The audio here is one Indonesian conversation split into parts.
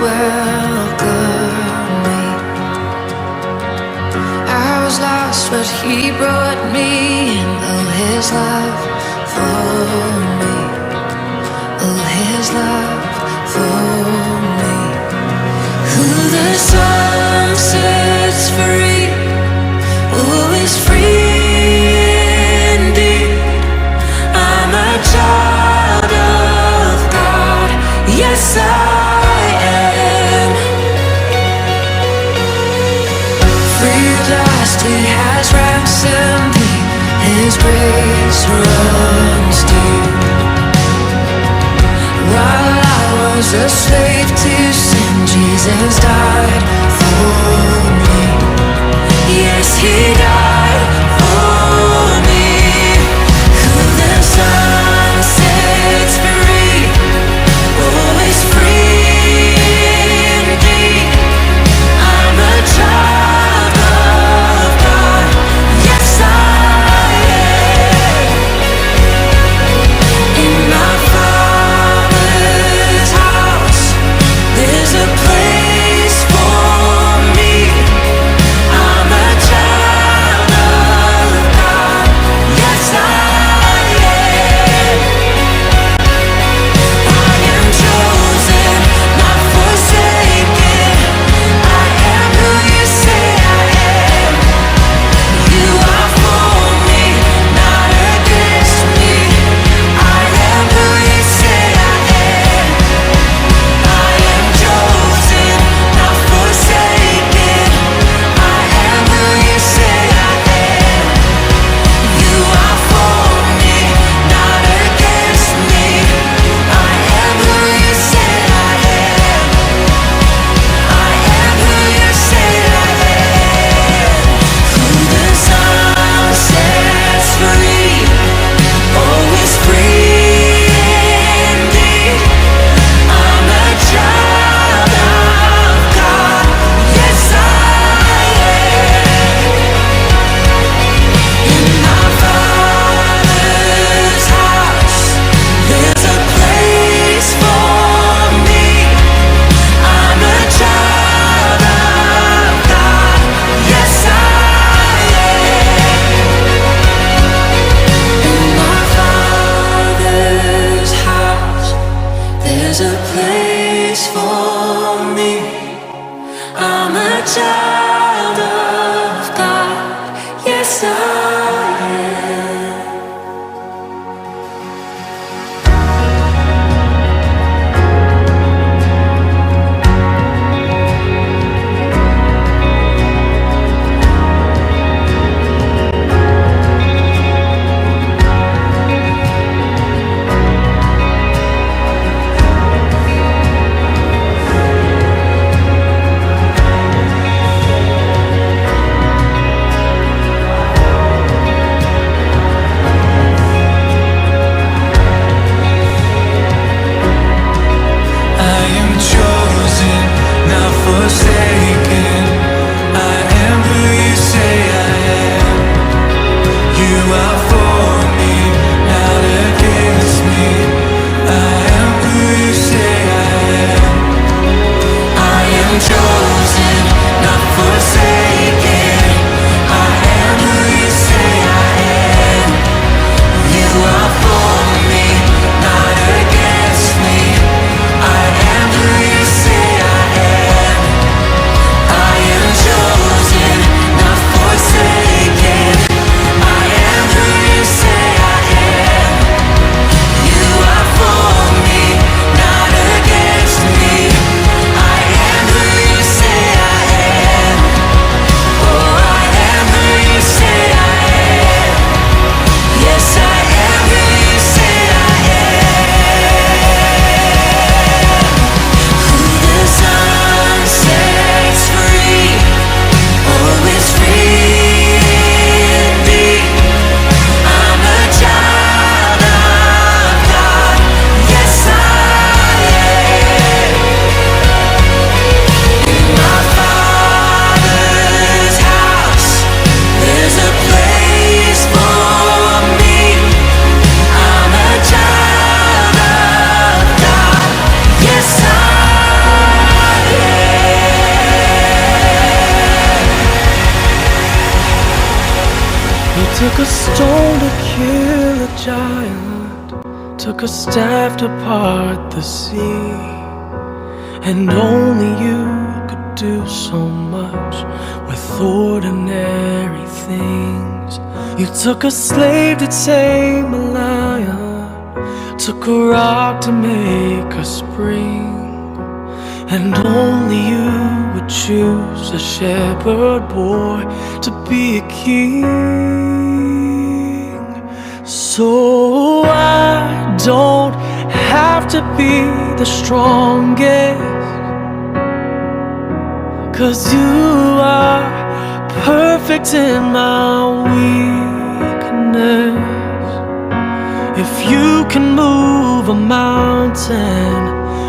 welcome me. I was lost, but he brought me in. Oh, his love for me. Oh, his love for me. Who the sun sets free, oh, is free indeed. I'm a child of God. Yes, I am. Free at last, he has ransomed me. His grace runs deep. While I was a slave to sin, Jesus died for me. Yes, he died for me. Who the Son sets free, oh, is free indeed. I'm a child of God. Yes, I am. In my Father's house, there's a place for me. I'm a child of Took a stone to kill a giant, took a staff to part the sea, and only you could do so much with ordinary things. You took a slave to tame a lion, took a rock to make a spring, and only you would choose a shepherd boy to be a king. So I don't have to be the strongest, 'cause you are perfect in my weakness. If you can move a mountain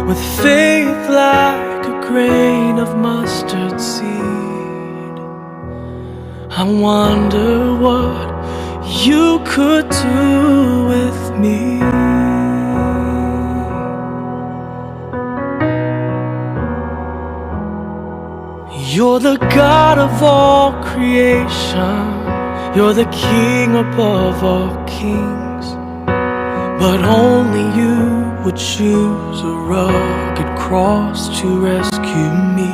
with faith like a grain of mustard seed, I wonder what you could do with me. You're the God of all creation, you're the King above all kings, but only you would choose a rugged cross to rescue me.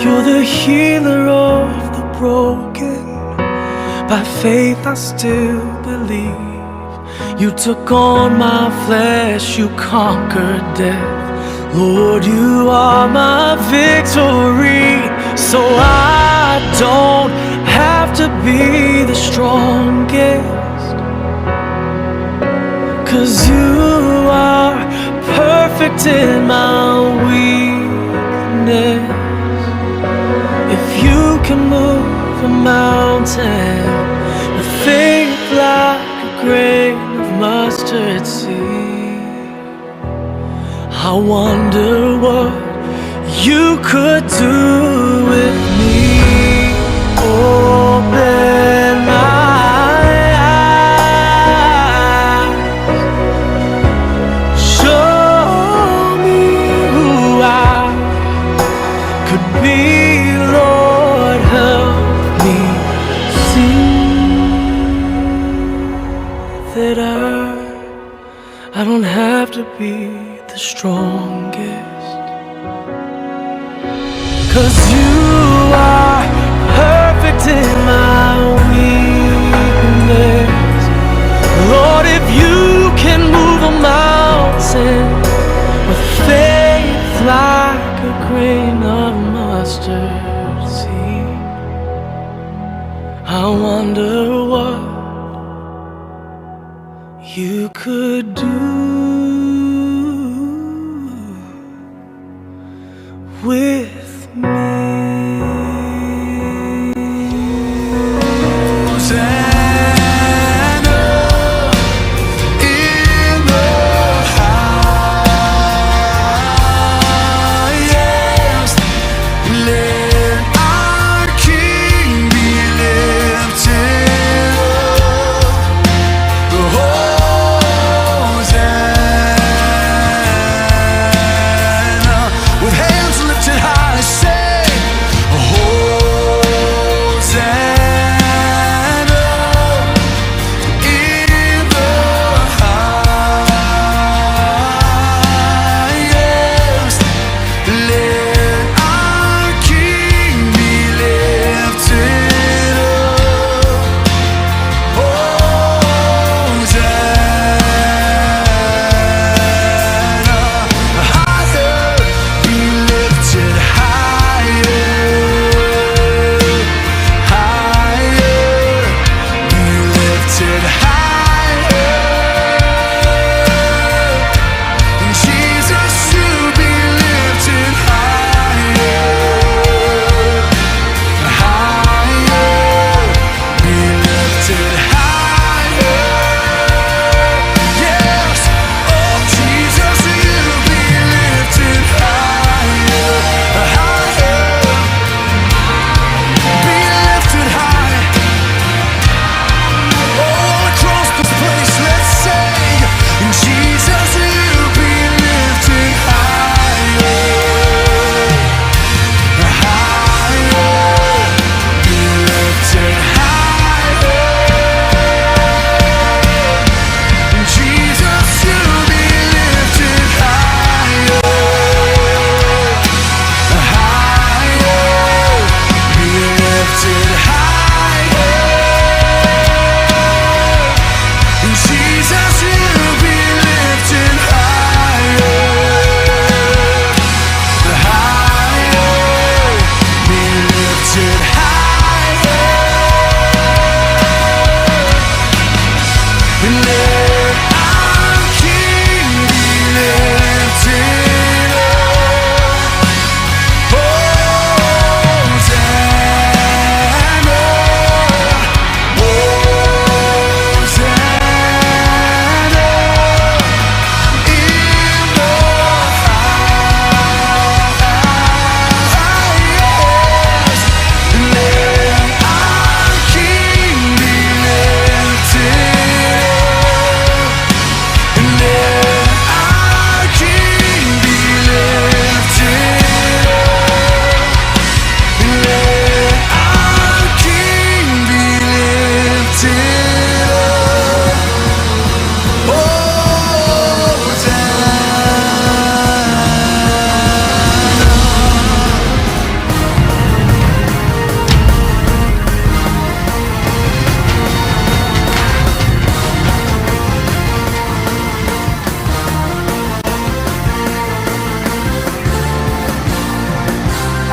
You're the healer of the broken, by faith I still believe. You took on my flesh, you conquered death. Lord, you are my victory. So I don't have to be the strongest, 'cause you are perfect in my weakness. If you can move a mountain with faith like a grain of mustard seed, I wonder what you could do with me. Open my eyes, show me who I could be, Lord, help me see that I don't have to be the strongest, 'cause you are perfect in my weakness. Lord, if you can move a mountain with faith like a grain of mustard seed, I wonder what you could do with me. Hosanna in the highest. Let our King be lifted up. Hosanna, with hands lifted high,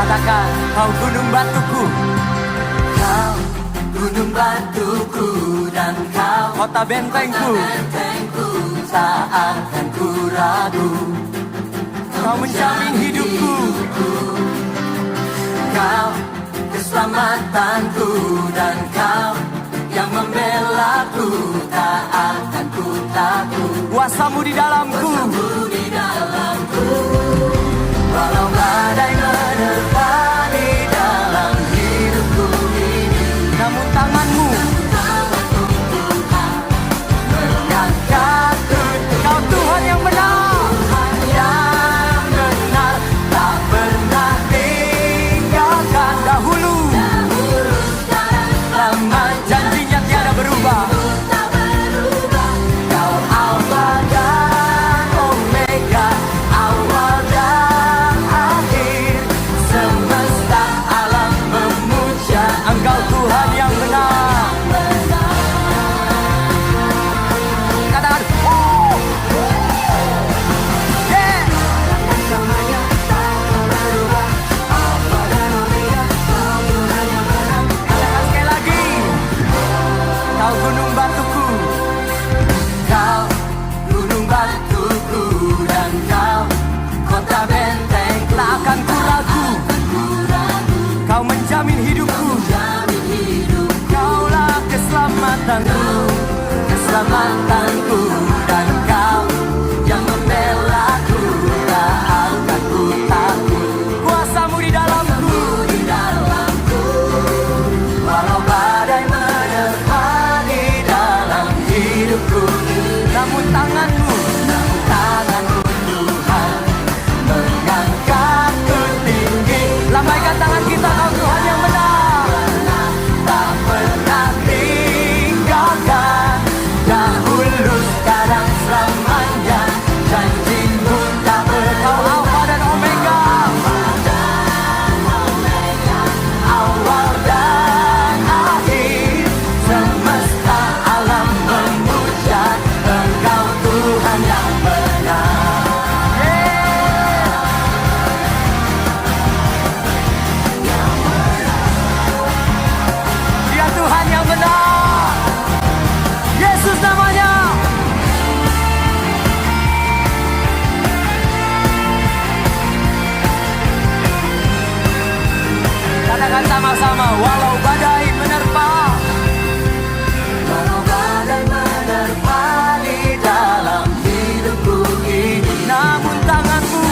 Katakan, kau gunung batuku. Kau gunung batuku dan kau kota bentengku. Tak akan ku ragu, kau menjamin hidupku. Kau keselamatanku dan kau yang membelaku. Tak akan ku takut, kuasamu di dalamku. Walau badai menerpa di dalam hidupku ini, namun tanganmu mengangkatku. Kau Tuhan yang benar, yang benar, tak pernah tinggalkan dahulu. Lama janjinya tiada berubah. Kau Alfa dan Omega, awal dan akhir. Semesta alam memuja Engkau Tuhan yang benar. Katakan, oh, yeah. Katakan sekali lagi, kau gunung batuku. Kau gunung batuku dan kau kota benteng. Tak akan ku ragu, kau menjamin hidupku. Kaulah keselamatanku, keselamatanku. Dan kau yang membelaku. Tak akan ku takut, kuasamu di dalamku. Walau badai menerpa di dalam hidupku, namun tanganmu Tuhan mengangkatku tinggi. Lambaikan tangan kita, kau Tuhan yang benar, tak pernah tinggalkan. Dahulu, sekarang, selamanya. Janjimu tak berkau Alfa dan Omega, awal dan akhir. Semesta alam memuja Engkau Tuhan yang benar. Dia Tuhan yang benar, Yesus namanya. Katakan sama-sama, walau badai menerpa. Walau badai menerpa di dalam hidupku ini, namun tanganmu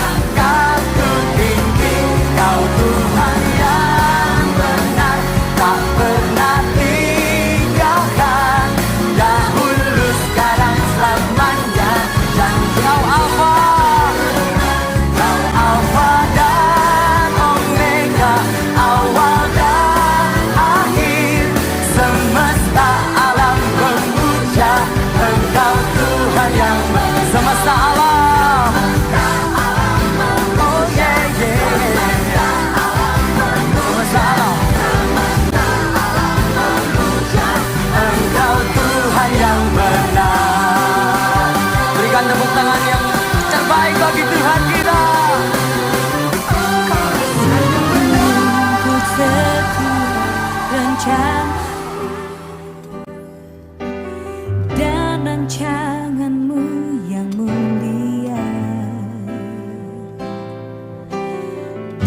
mengangkatku tinggi. Kau Tuhan yang benar, tak pernah tinggalkan. Dahulu, sekarang, selamanya. Janji kau Alfa, kau Alfa dan Omega, awal dan akhir. Semesta alam memuja Engkau Tuhan yang benar. Semesta alam, oh yeah, yeah. Semesta alam, Engkau Tuhan yang benar. Berikan tepuk tangan yang terbaik bagi Tuhan kita. Untuk setiap rencana dan rancanganmu yang mulia.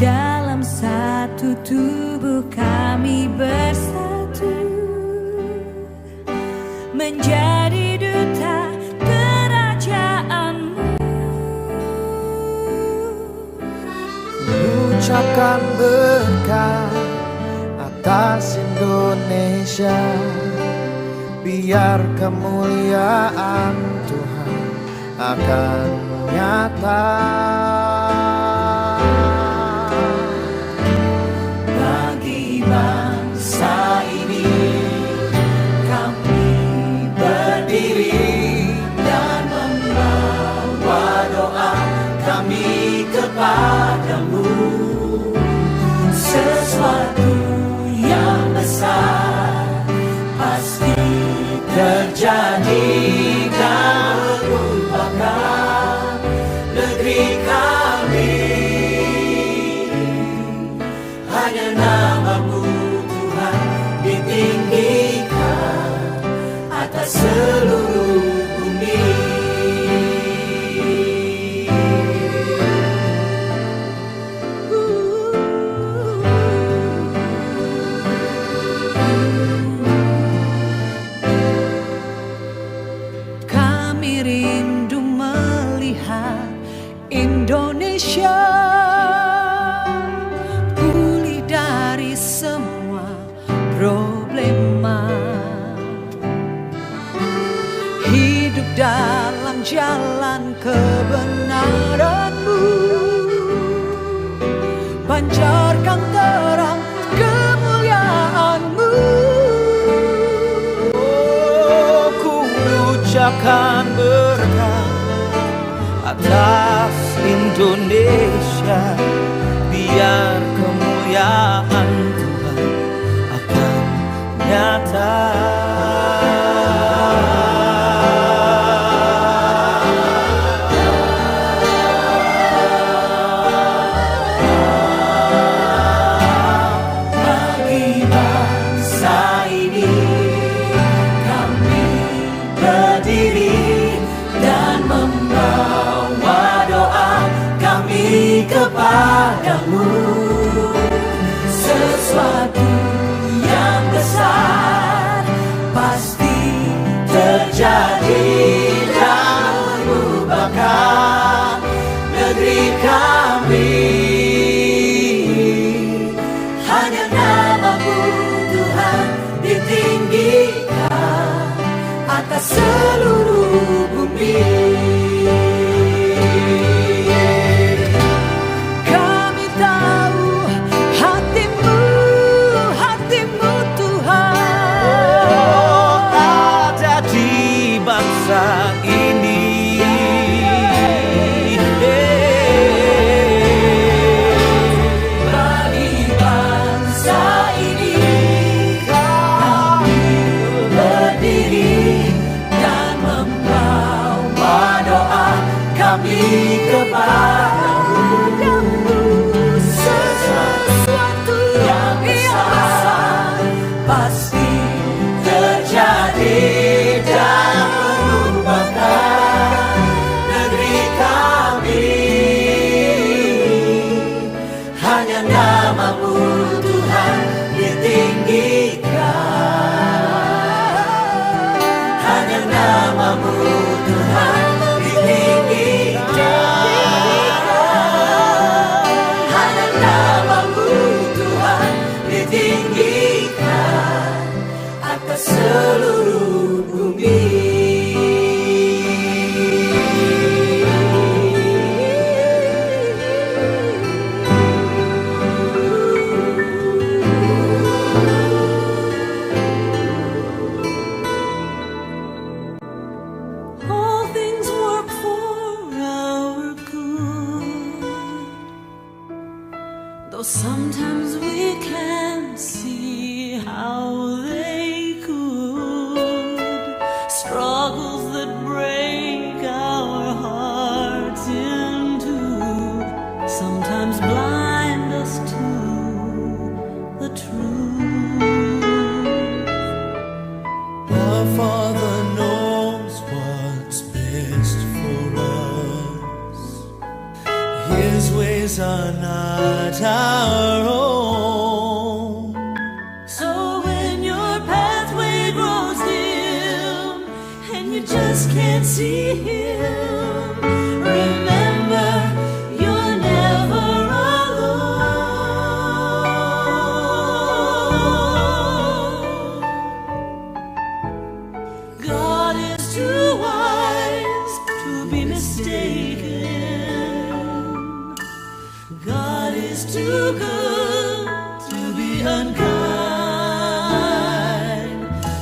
Dalam satu tubuh kami bersatu, menjadi duta kerajaan-Mu. Ucapkan berkat atas Indonesia, biar kemuliaan Tuhan akan nyata. Bagi bangsa ini kami berdiri dan membawa doa kami kepadamu. Sesuatu yang besar pasti terjadi dan merubahkan negeri Indonesia pulih dari semua problema, hidup dalam jalan kebenaran-Mu, pancarkan terang kemuliaan-Mu. Oh, ku ucapkan berkat atas Indonesia, biar kemuliaan Tuhan akan nyata. Bagi bangsa ini kami berdiri dan membawa doa kami kepadamu. Sesuatu yang besar pasti terjadi dan mengubahkan negeri kami. Hanya nama-Mu Tuhan ditinggikan atas seluruh bumi. Kami tahu hati-Mu, hati-Mu Tuhan, Ada di bangsa ini. Bagi bangsa ini kami berdiri dan membawa doa kami kepadamu. Sesuatu yang besar pasti terjadi dan mengubahkan negeri kami. Hanya nama-Mu Tuhan ditinggikan. Hanya nama-Mu Tuhan ditinggikan. Hanya nama-Mu Tuhan ditinggikan atas seluruh bumi. all things work for our good, though sometimes we can't see how they could. Struggles that break our hearts in two sometimes blind us to the truth. Our Father knows what's best for us. His ways are not our own. So when your pathway grows dim and you just can't see Him, remember you're never alone. God is too wise to be mistaken. God is too good to be unkind.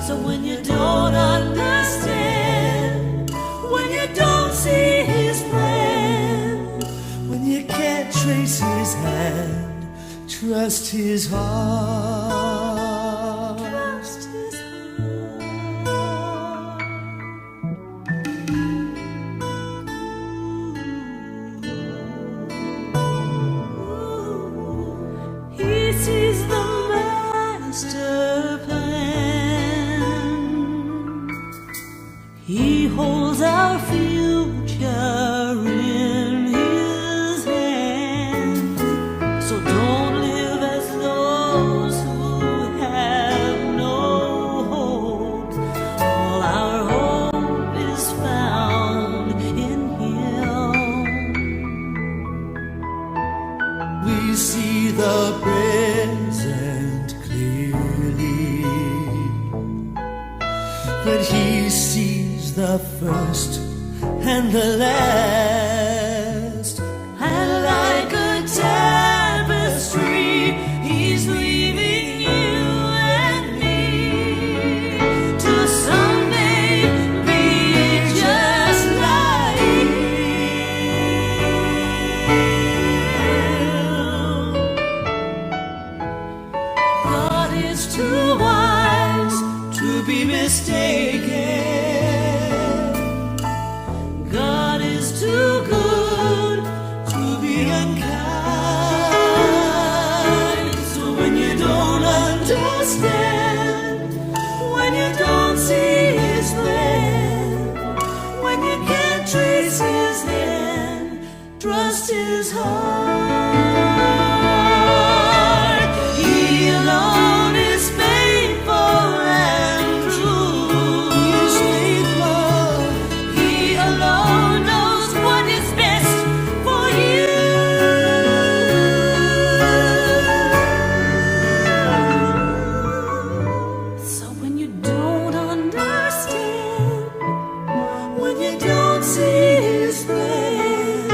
So when you don't understand, when you don't see His plan, When you can't trace His hand, trust His heart. trust His heart. He sees the master plan. He holds our future in His hand. So don't live as those who see the present clearly, but he sees the first and the last. And like a tapestry, he's leaving you and me to someday be just like him. God is too wise to be mistaken. God is too good to be unkind. So when you don't understand, when you don't see his plan, when you can't trace his hand, trust his heart. He alone is faithful and true. He's faithful. He alone knows what is best for you. So when you don't understand, when you don't see his plan,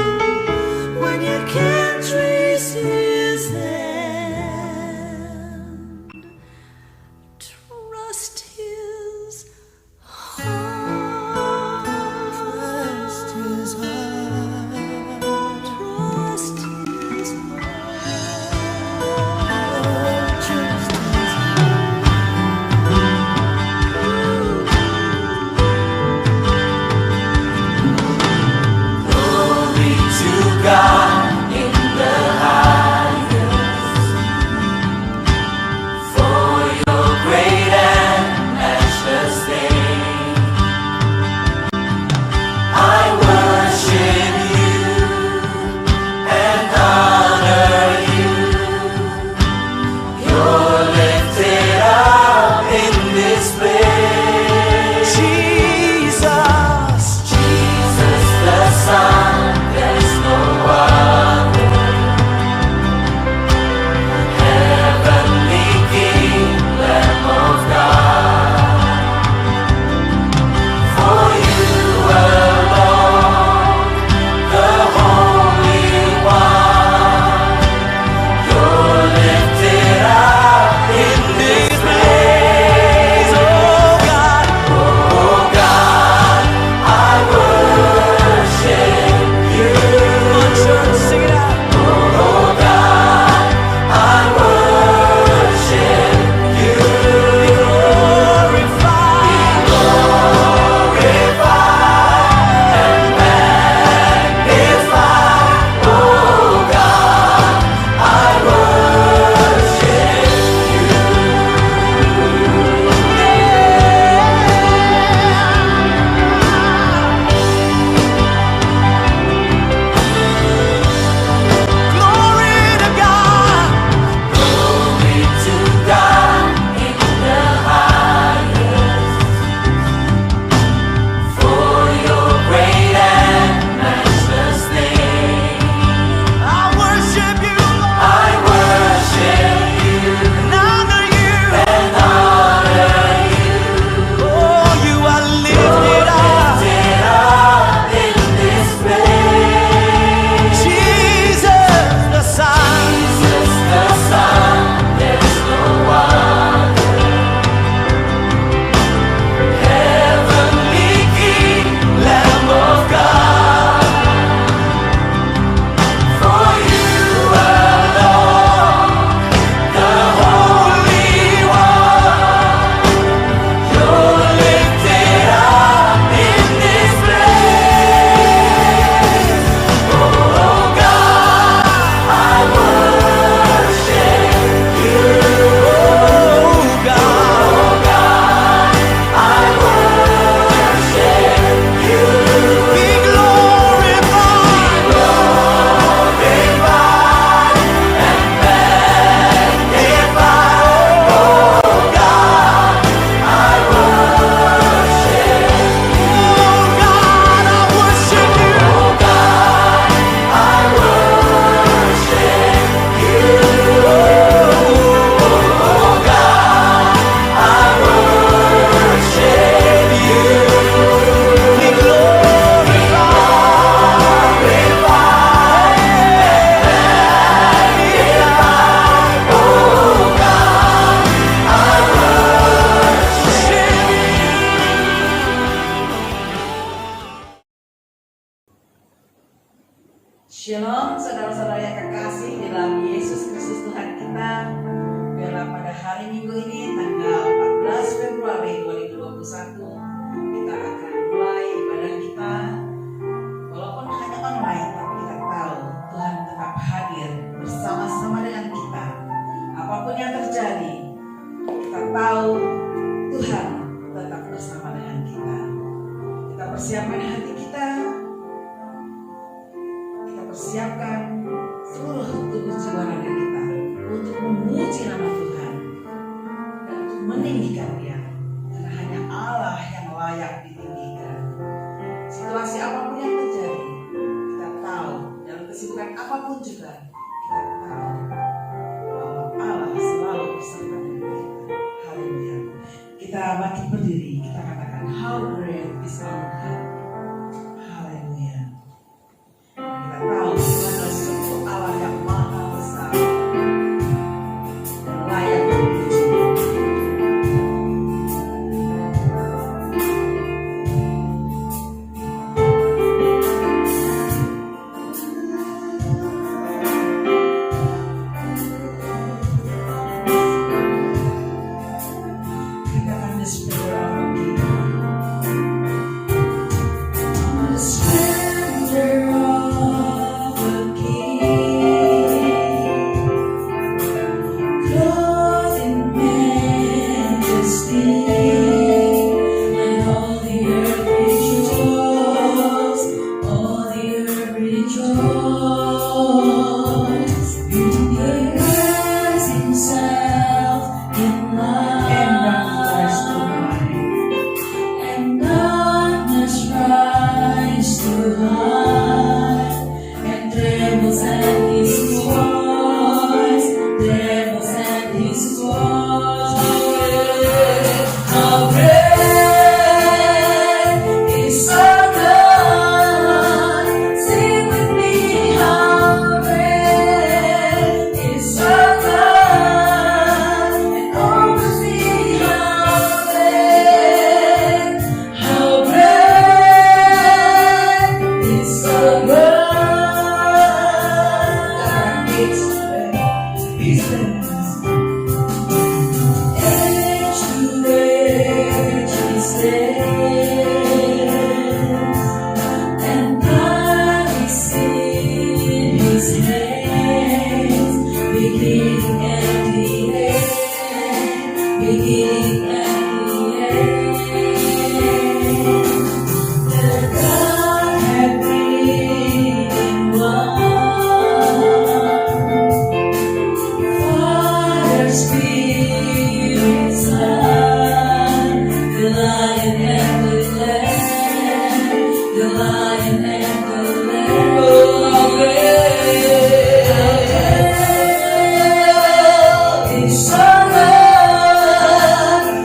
when you can't Shalom saudara-saudara yang kekasih di dalam Yesus Kristus Tuhan kita. Biarlah pada hari Minggu ini tanggal 14 Februari 2021 kita akan mulai ibadah kita. Walaupun hanya online, tapi kita tahu Tuhan tetap hadir bersama-sama dengan kita. Apapun yang terjadi, kita tahu Tuhan tetap bersama dengan kita. Kita persiapkan hati kita, persiapkan seluruh tubuh jiwa raga kita untuk memuji nama Tuhan dan untuk meninggikan Dia, karena hanya Allah yang layak ditinggikan. Situasi apapun yang terjadi, kita tahu, dalam kesibukan apapun juga kita tahu bahwa Allah selalu bersama dengan kita. Haleluya. Kita bangkit berdiri, kita katakan how great is our God. Haleluya. Kita tahu Tuhan adalah sungguh Allah yang maha besar dan layak dipuji. Katakan the Spirit of the King. The Spirit of the King, clothed in majesty, and all the earth rejoice, all the earth rejoice. He wraps himself in love, and darkness rise to hide, and trembles at his voice, trembles at his voice. How great is our God? Sing with me, how great is our God? And all will see how great is our God. Age to age he stands, and God is in his hands, beginning and the end, beginning and the end. The God had three in one, Father, Spirit, Son, the Lion and the Lamb, the Lion and the Lamb. Oh, how great is our God!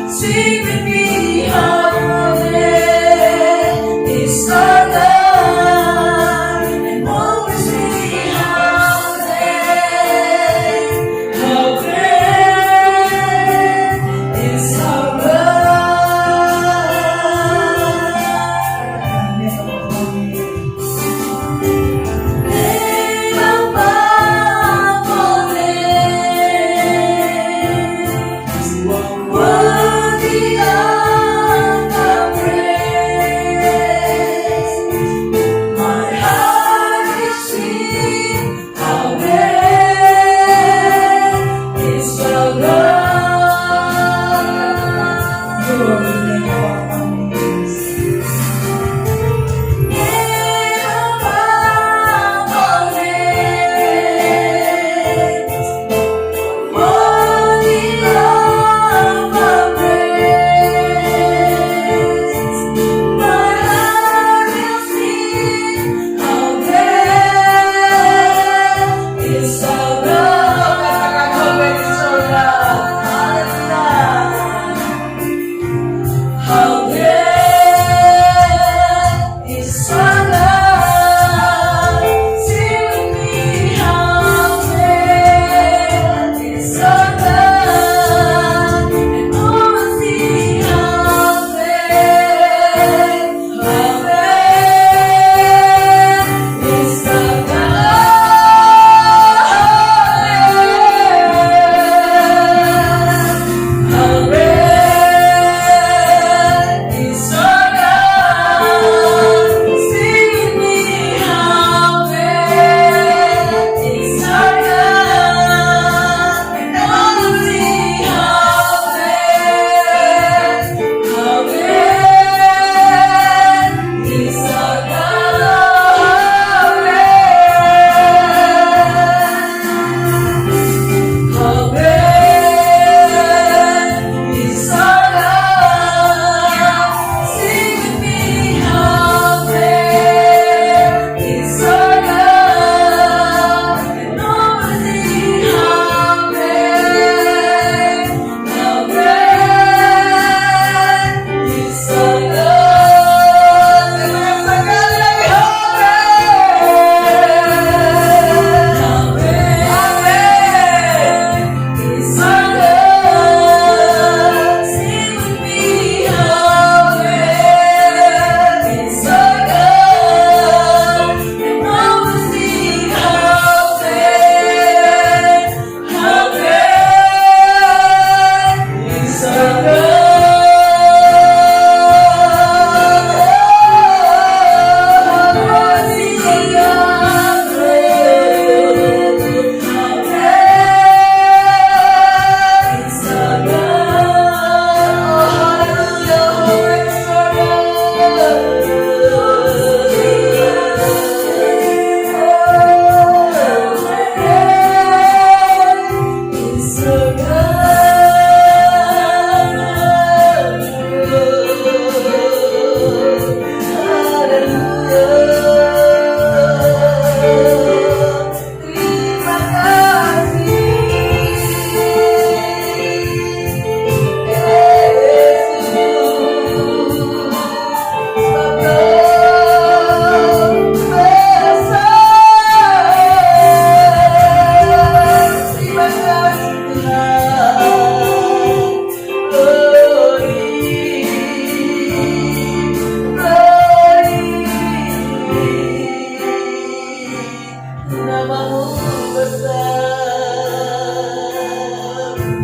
Namamu besar.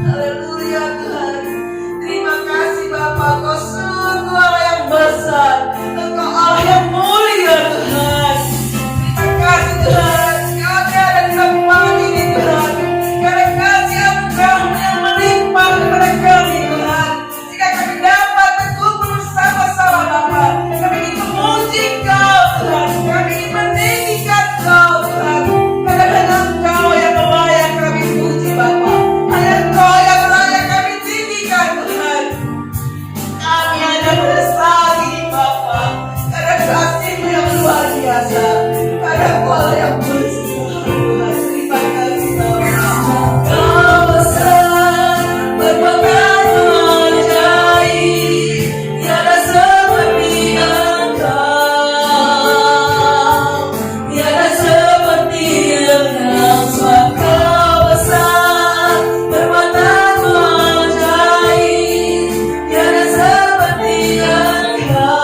Haleluya Tuhan. Terima kasih Bapa, Kau sungguh Allah yang besar. Engkau Allah yang mulia Tuhan. Terima kasih Tuhan. Kami ada di dalam pagi ini Tuhan. Karena kasih anugerah-Mu yang melimpah kepada kami Tuhan. Jika kami dapat berkumpul bersama-sama Bapa, kami ingin memuji Kau Tuhan. Kami ingin meninggikan Kau Tuhan. Karena hanya Engkau yang layak kami puji Bapa. Hanya Engkau yang layak kami tinggikan Tuhan. Kami hanya bersali Bapa. Karena kasih-Mu yang luar biasa. Karena Engkau Allah yang besar Tuhan. Terima kasih Bapa. Kau besar, berpegang ajaib, tiada seperti Engkau, tiada seperti Engkau. Sebab Kau besar, berpegang ajaib, tiada seperti Engkau,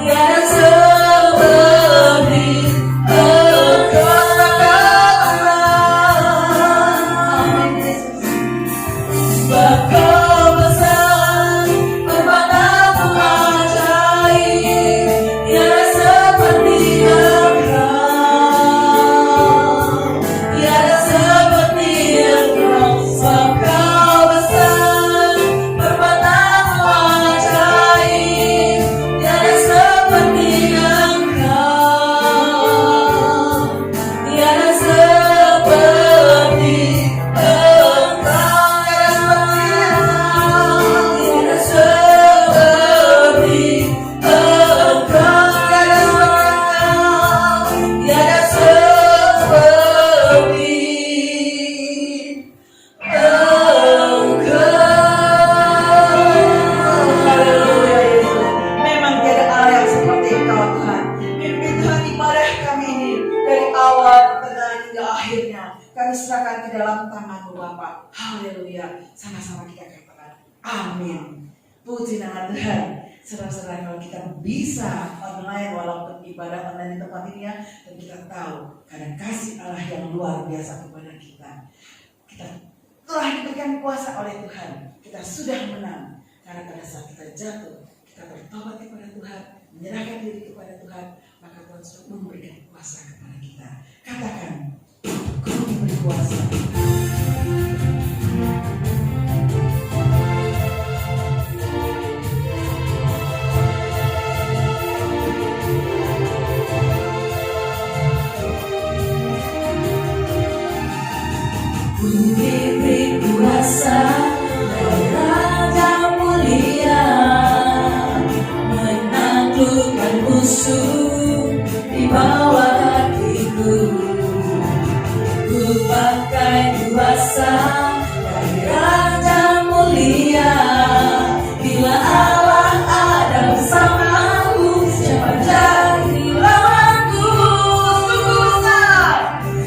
tiada seperti Engkau. Amin Yesus. Sebab Kau besar, berpegang ajaib, tiada seperti Engkau, tiada seperti Engkau. Sebab Kau besar, berpegang ajaib, tiada seperti Engkau, tiada seperti Haleluya Yesus. Memang tiada Allah yang seperti Engkau Tuhan. Pimpin Tuhan ibadah kami ini dari awal pertengahan hingga akhirnya. Kami serahkan ke dalam tangan-Mu Bapa. Haleluya. Sama-sama kita katakan amin. Puji nama Tuhan. Saudara-saudara, kalau kita bisa online walaupun ibadah online di tempat ini ya, dan kita tahu karena kasih Allah yang luar biasa kepada kita. Kita telah diberikan kuasa oleh Tuhan. Kita sudah menang. Karena pada saat kita jatuh, kita bertobat kepada Tuhan, menyerahkan diri kepada Tuhan, maka Tuhan sudah memberikan kuasa kepada kita. Katakan, Kau diberi kuasa. Ku diberi kuasa dari Raja mulia, menaklukkan musuh di bawah kakiku. Ku pakai kuasa dari Raja mulia. Bila Allah ada bersamaku, siapa jadi lawanku?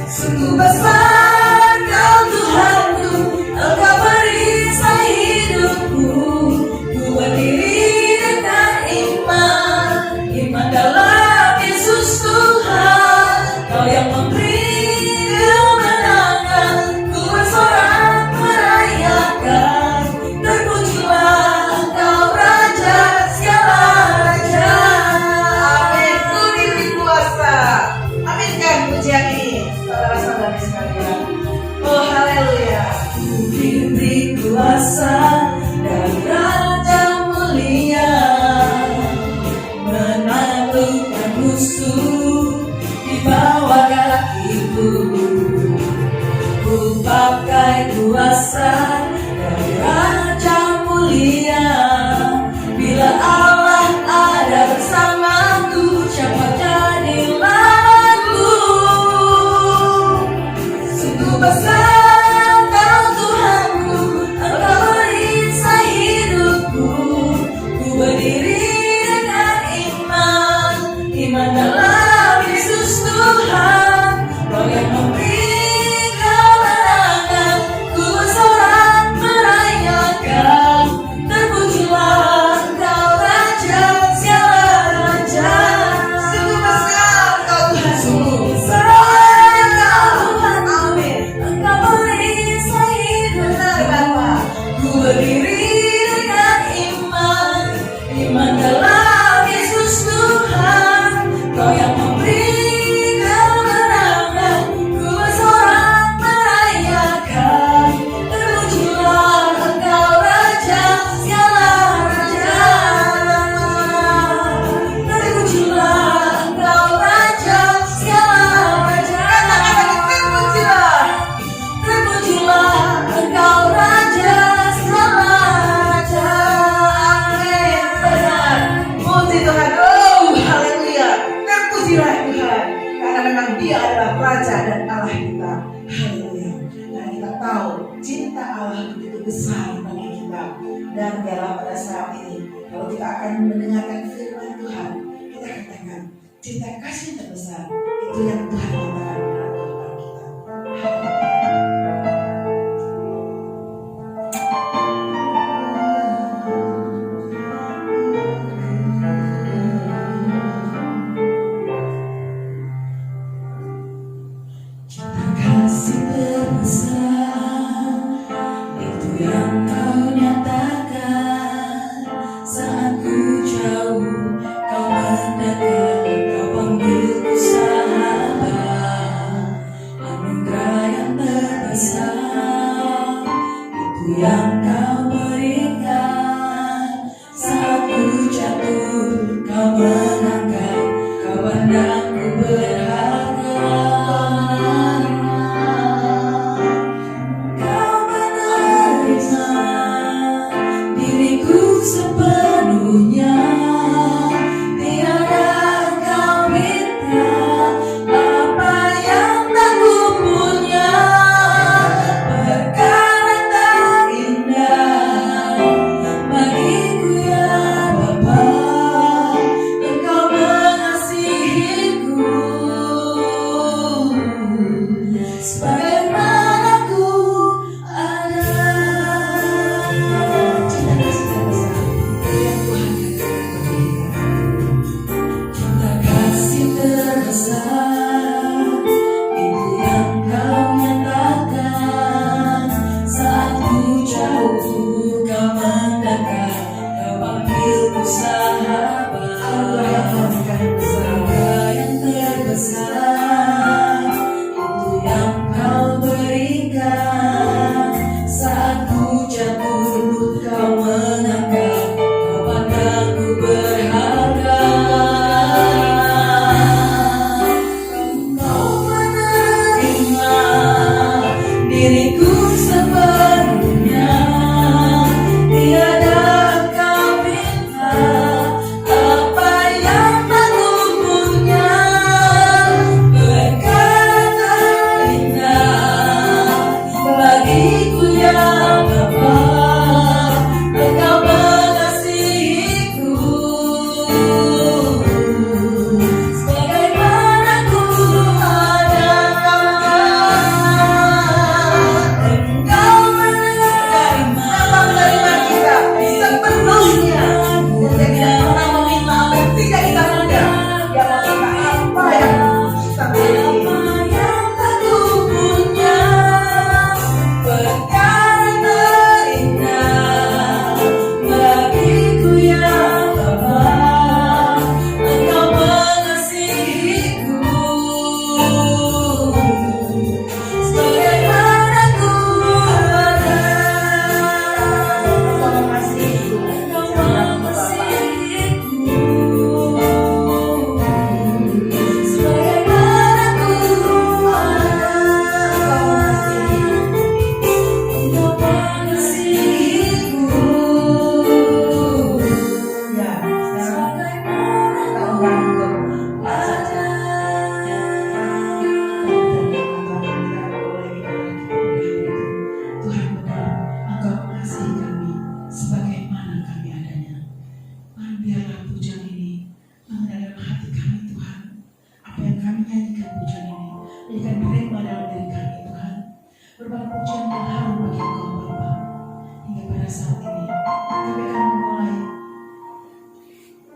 Sungguh besar Kau Tuhanku, Engkau perisai hidupku. Ku berdiri dengan iman, iman dalam Yesus Tuhan. Kau yang memberi kemenangan, ku bersorak merayakan. Terpujilah Kau Raja segala raja. Amin. Ku diberi kuasa. Aminkan pujian ini, saudara-saudari sekalian. Oh haleluya. Ku diberi kuasa dari Raja mulia, menaklukkan musuh di bawah kakiku. Ku pakai kuasa dari Raja mulia. Bila Allah ada bersamaku, siapa jadi lawanku? Sungguh besar Kau Tuhanku, Engkau perisai hidupku. Ku berdiri dengan iman, iman dalam Yesus Tuhan. Kau yang memberi kemenangan, ku bersorak karena memang Dia adalah Raja dan Allah kita. Haleluya. Dan kita tahu cinta Allah begitu besar bagi kita. Dan biarlah pada saat ini, kalau kita akan mendengarkan firman Tuhan, kita katakan cinta kasih terbesar itu yang Tuhan katakan dalam kehidupan kita. Kasih terbesar itu yang kau nyatakan saat ku jauh, kau mendekat, kau panggilku sahabat. Anugerah yang terbesar itu yang kau berikan saat ku jatuh, kau mengangkat, kau pandangku berharga. Sepenuhnya tiada kau minta apa yang tak ku punya, perkara tak indah bagiku ya Bapa, Engkau mengasihiku sebagaimana ku ada. Cinta kasih terbesar itu yang kau nyatakan saat ku jauh, kau mendekat, kau panggilku sahabat. Anugerah yang terbesar itu yang kau berikan saat ku jatuh, kau mengangkat, kau pandangku berharga. Kau menerima diriku sepenuhnya, tiada kau minta apa yang tak ku punya, perkara indah bagiku ya Bapa, Engkau mengasihiku sebagaimana ku ada. Engkau menerima Kita sepenuhnya, kita tidak pernah meminta apa yang tidak kita punya. Dia meminta apa yang kita miliki. apa yang tak ku punya, perkara terindah bagiku ya Bapa, Engkau mengasihiku sebagaimana ku ada. Engkau mengasihiku. Engkau mengasihiku sebagaimana ku ada. Engkau mengasihiku Ya, sekarang sebagaimana kita undang untuk ada. Tuhan benar, Engkau mengasihi kami sebagaimana kami adanya. Tuhan, biarlah pujian ini mengenai dalam hati kami, Tuhan. Apa yang kami nyanyikan pujian ini menjadikan rema dalam diri kami, Tuhan. Merupakan pujian yang harum bagi Engkau, Bapa. Hingga pada saat ini kami akan memulai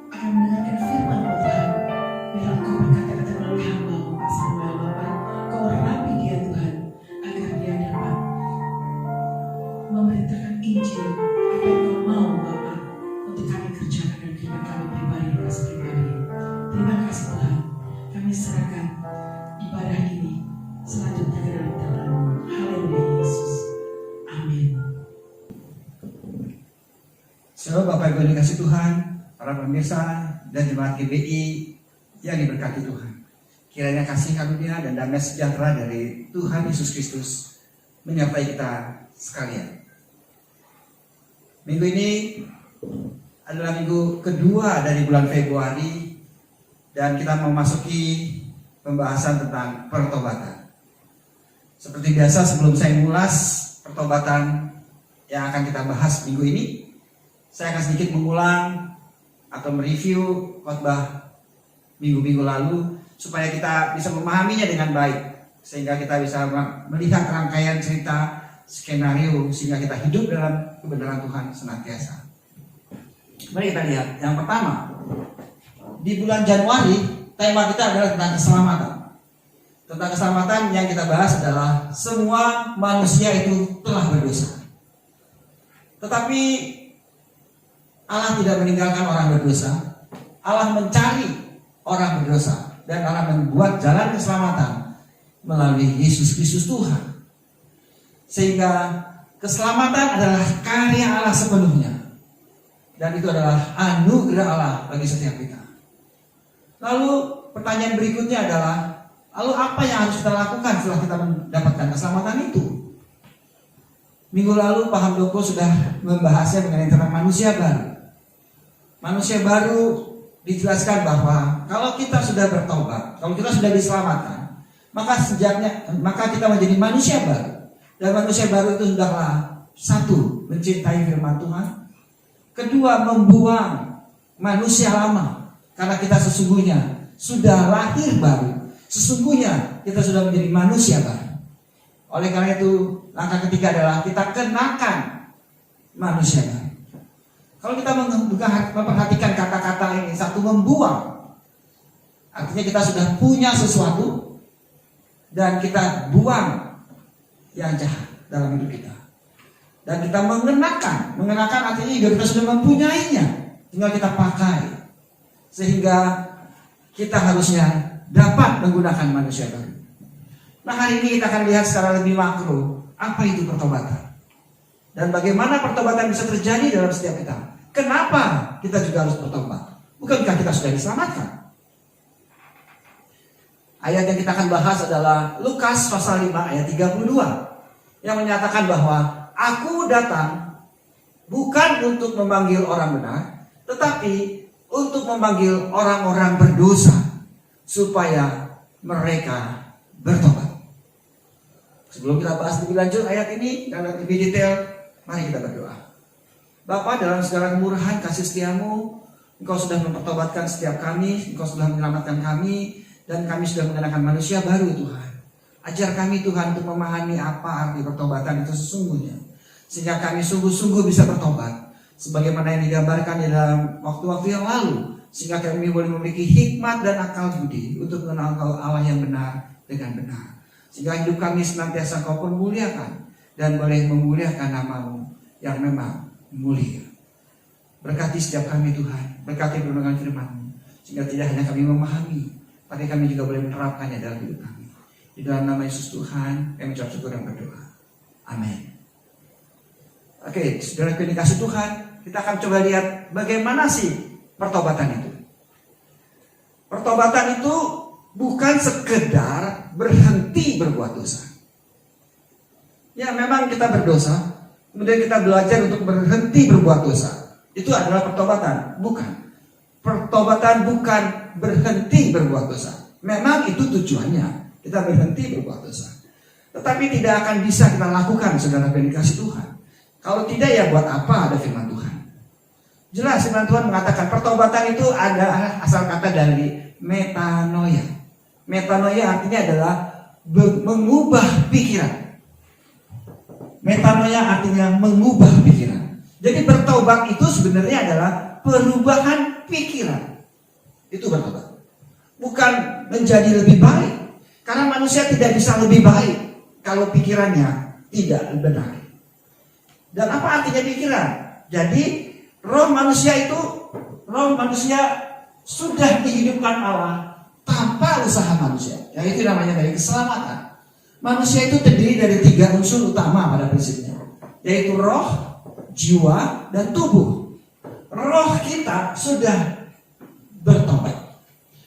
akan mendengarkan firman Tuhan. Biar Engkau berkata-kata melalui hamba-Mu, Pak Samuel, Bapa. Kau rapi dia, Tuhan, agar dia dapat memberitakan Injil apa yang Kau mau, Bapa, untuk kami kerjakan dan kehidupan kami pribadi dan pribadi. Terima kasih Tuhan. Kami serahkan ibadah ini selanjutnya ke dalam tangan-Mu. Haleluya Yesus. Amin. Saudara Bapak Ibu yang dikasih Tuhan, para pemirsa dan jemaat GBI yang diberkati Tuhan. Kiranya kasih karunia dan damai sejahtera dari Tuhan Yesus Kristus menyertai kita sekalian. Minggu ini adalah minggu kedua dari bulan Februari dan kita memasuki pembahasan tentang pertobatan. Seperti biasa sebelum saya mengulas pertobatan yang akan kita bahas minggu ini, saya akan sedikit mengulang atau mereview khotbah minggu-minggu lalu supaya kita bisa memahaminya dengan baik, sehingga kita bisa melihat rangkaian cerita skenario sehingga kita hidup dalam kebenaran Tuhan senantiasa. Mari kita lihat. Yang pertama, di bulan Januari tema kita adalah tentang keselamatan. Tentang keselamatan yang kita bahas adalah semua manusia itu telah berdosa. Tetapi Allah tidak meninggalkan orang berdosa. Allah mencari orang berdosa dan Allah membuat jalan keselamatan melalui Yesus Kristus Tuhan. Sehingga keselamatan adalah karya Allah sepenuhnya. Dan itu adalah anugerah Allah bagi setiap kita. Lalu pertanyaan berikutnya adalah, lalu apa yang harus kita lakukan setelah kita mendapatkan keselamatan itu? Minggu lalu Pak Hamdoko sudah membahasnya mengenai tentang manusia baru. Manusia baru dijelaskan bahwa kalau kita sudah bertobat, kalau kita sudah diselamatkan, maka kita menjadi manusia baru. Dan manusia baru itu hendaklah satu, mencintai firman Tuhan. Kedua, membuang manusia lama. Karena kita sesungguhnya sudah lahir baru. Sesungguhnya kita sudah menjadi manusia baru. Oleh karena itu, langkah ketiga adalah kita kenakan manusia baru. Kalau kita memperhatikan kata-kata ini, satu, membuang. Artinya kita sudah punya sesuatu dan kita buang yang jahat dalam hidup kita. Dan kita mengenakan artinya juga kita sudah mempunyainya, tinggal kita pakai. Sehingga kita harusnya dapat menggunakan manusia baru. Nah, hari ini kita akan lihat secara lebih makro apa itu pertobatan dan bagaimana pertobatan bisa terjadi dalam setiap kita. Kenapa kita juga harus bertobat? Bukankah kita sudah diselamatkan? Ayat yang kita akan bahas adalah Lukas pasal 5 ayat 32 yang menyatakan bahwa Aku datang bukan untuk memanggil orang benar, tetapi untuk memanggil orang-orang berdosa supaya mereka bertobat. Sebelum kita bahas lebih lanjut ayat ini dan lebih detail, mari kita berdoa. Bapa, dalam segala kemurahan kasih setiamu, Engkau sudah mempertobatkan setiap kami, Engkau sudah menyelamatkan kami, dan kami sudah mengenakan manusia baru Tuhan. Ajar kami Tuhan untuk memahami apa arti pertobatan itu sesungguhnya, sehingga kami sungguh-sungguh bisa bertobat sebagaimana yang digambarkan di dalam waktu-waktu yang lalu, sehingga kami boleh memiliki hikmat dan akal budi untuk mengenal Allah yang benar dengan benar, sehingga hidup kami senantiasa Kau permuliakan dan boleh memuliakan nama-Mu yang memang mulia. Berkati setiap kami Tuhan, berkati perlindungan firman-Mu, sehingga tidak hanya kami memahami, tapi kami juga boleh menerapkannya dalam hidup kami. Di dalam nama Yesus Tuhan, kami ucap syukur dan berdoa. Amin. Oke, saudara yang dikasihi Tuhan, kita akan coba lihat bagaimana sih pertobatan itu. Pertobatan itu bukan sekedar berhenti berbuat dosa. Ya, memang kita berdosa, kemudian kita belajar untuk berhenti berbuat dosa. Itu adalah pertobatan, bukan. Pertobatan bukan berhenti berbuat dosa. Memang itu tujuannya. Kita berhenti berbuat dosa. Tetapi tidak akan bisa kita lakukan, saudara yang dikasihi Tuhan. Kalau tidak, ya buat apa ada firman Tuhan? Jelas firman Tuhan mengatakan pertobatan itu ada asal kata dari metanoia. Metanoia artinya adalah mengubah pikiran. Metanoia artinya mengubah pikiran. Jadi bertobat itu sebenarnya adalah perubahan pikiran. Itu bertobat. Bukan menjadi lebih baik. Karena manusia tidak bisa lebih baik kalau pikirannya tidak benar. Dan apa artinya pikiran? Jadi roh manusia sudah dihidupkan Allah tanpa usaha manusia. Yang itu namanya dari keselamatan. Manusia itu terdiri dari 3 unsur utama pada prinsipnya, yaitu roh, jiwa, dan tubuh. Roh kita sudah bertobat.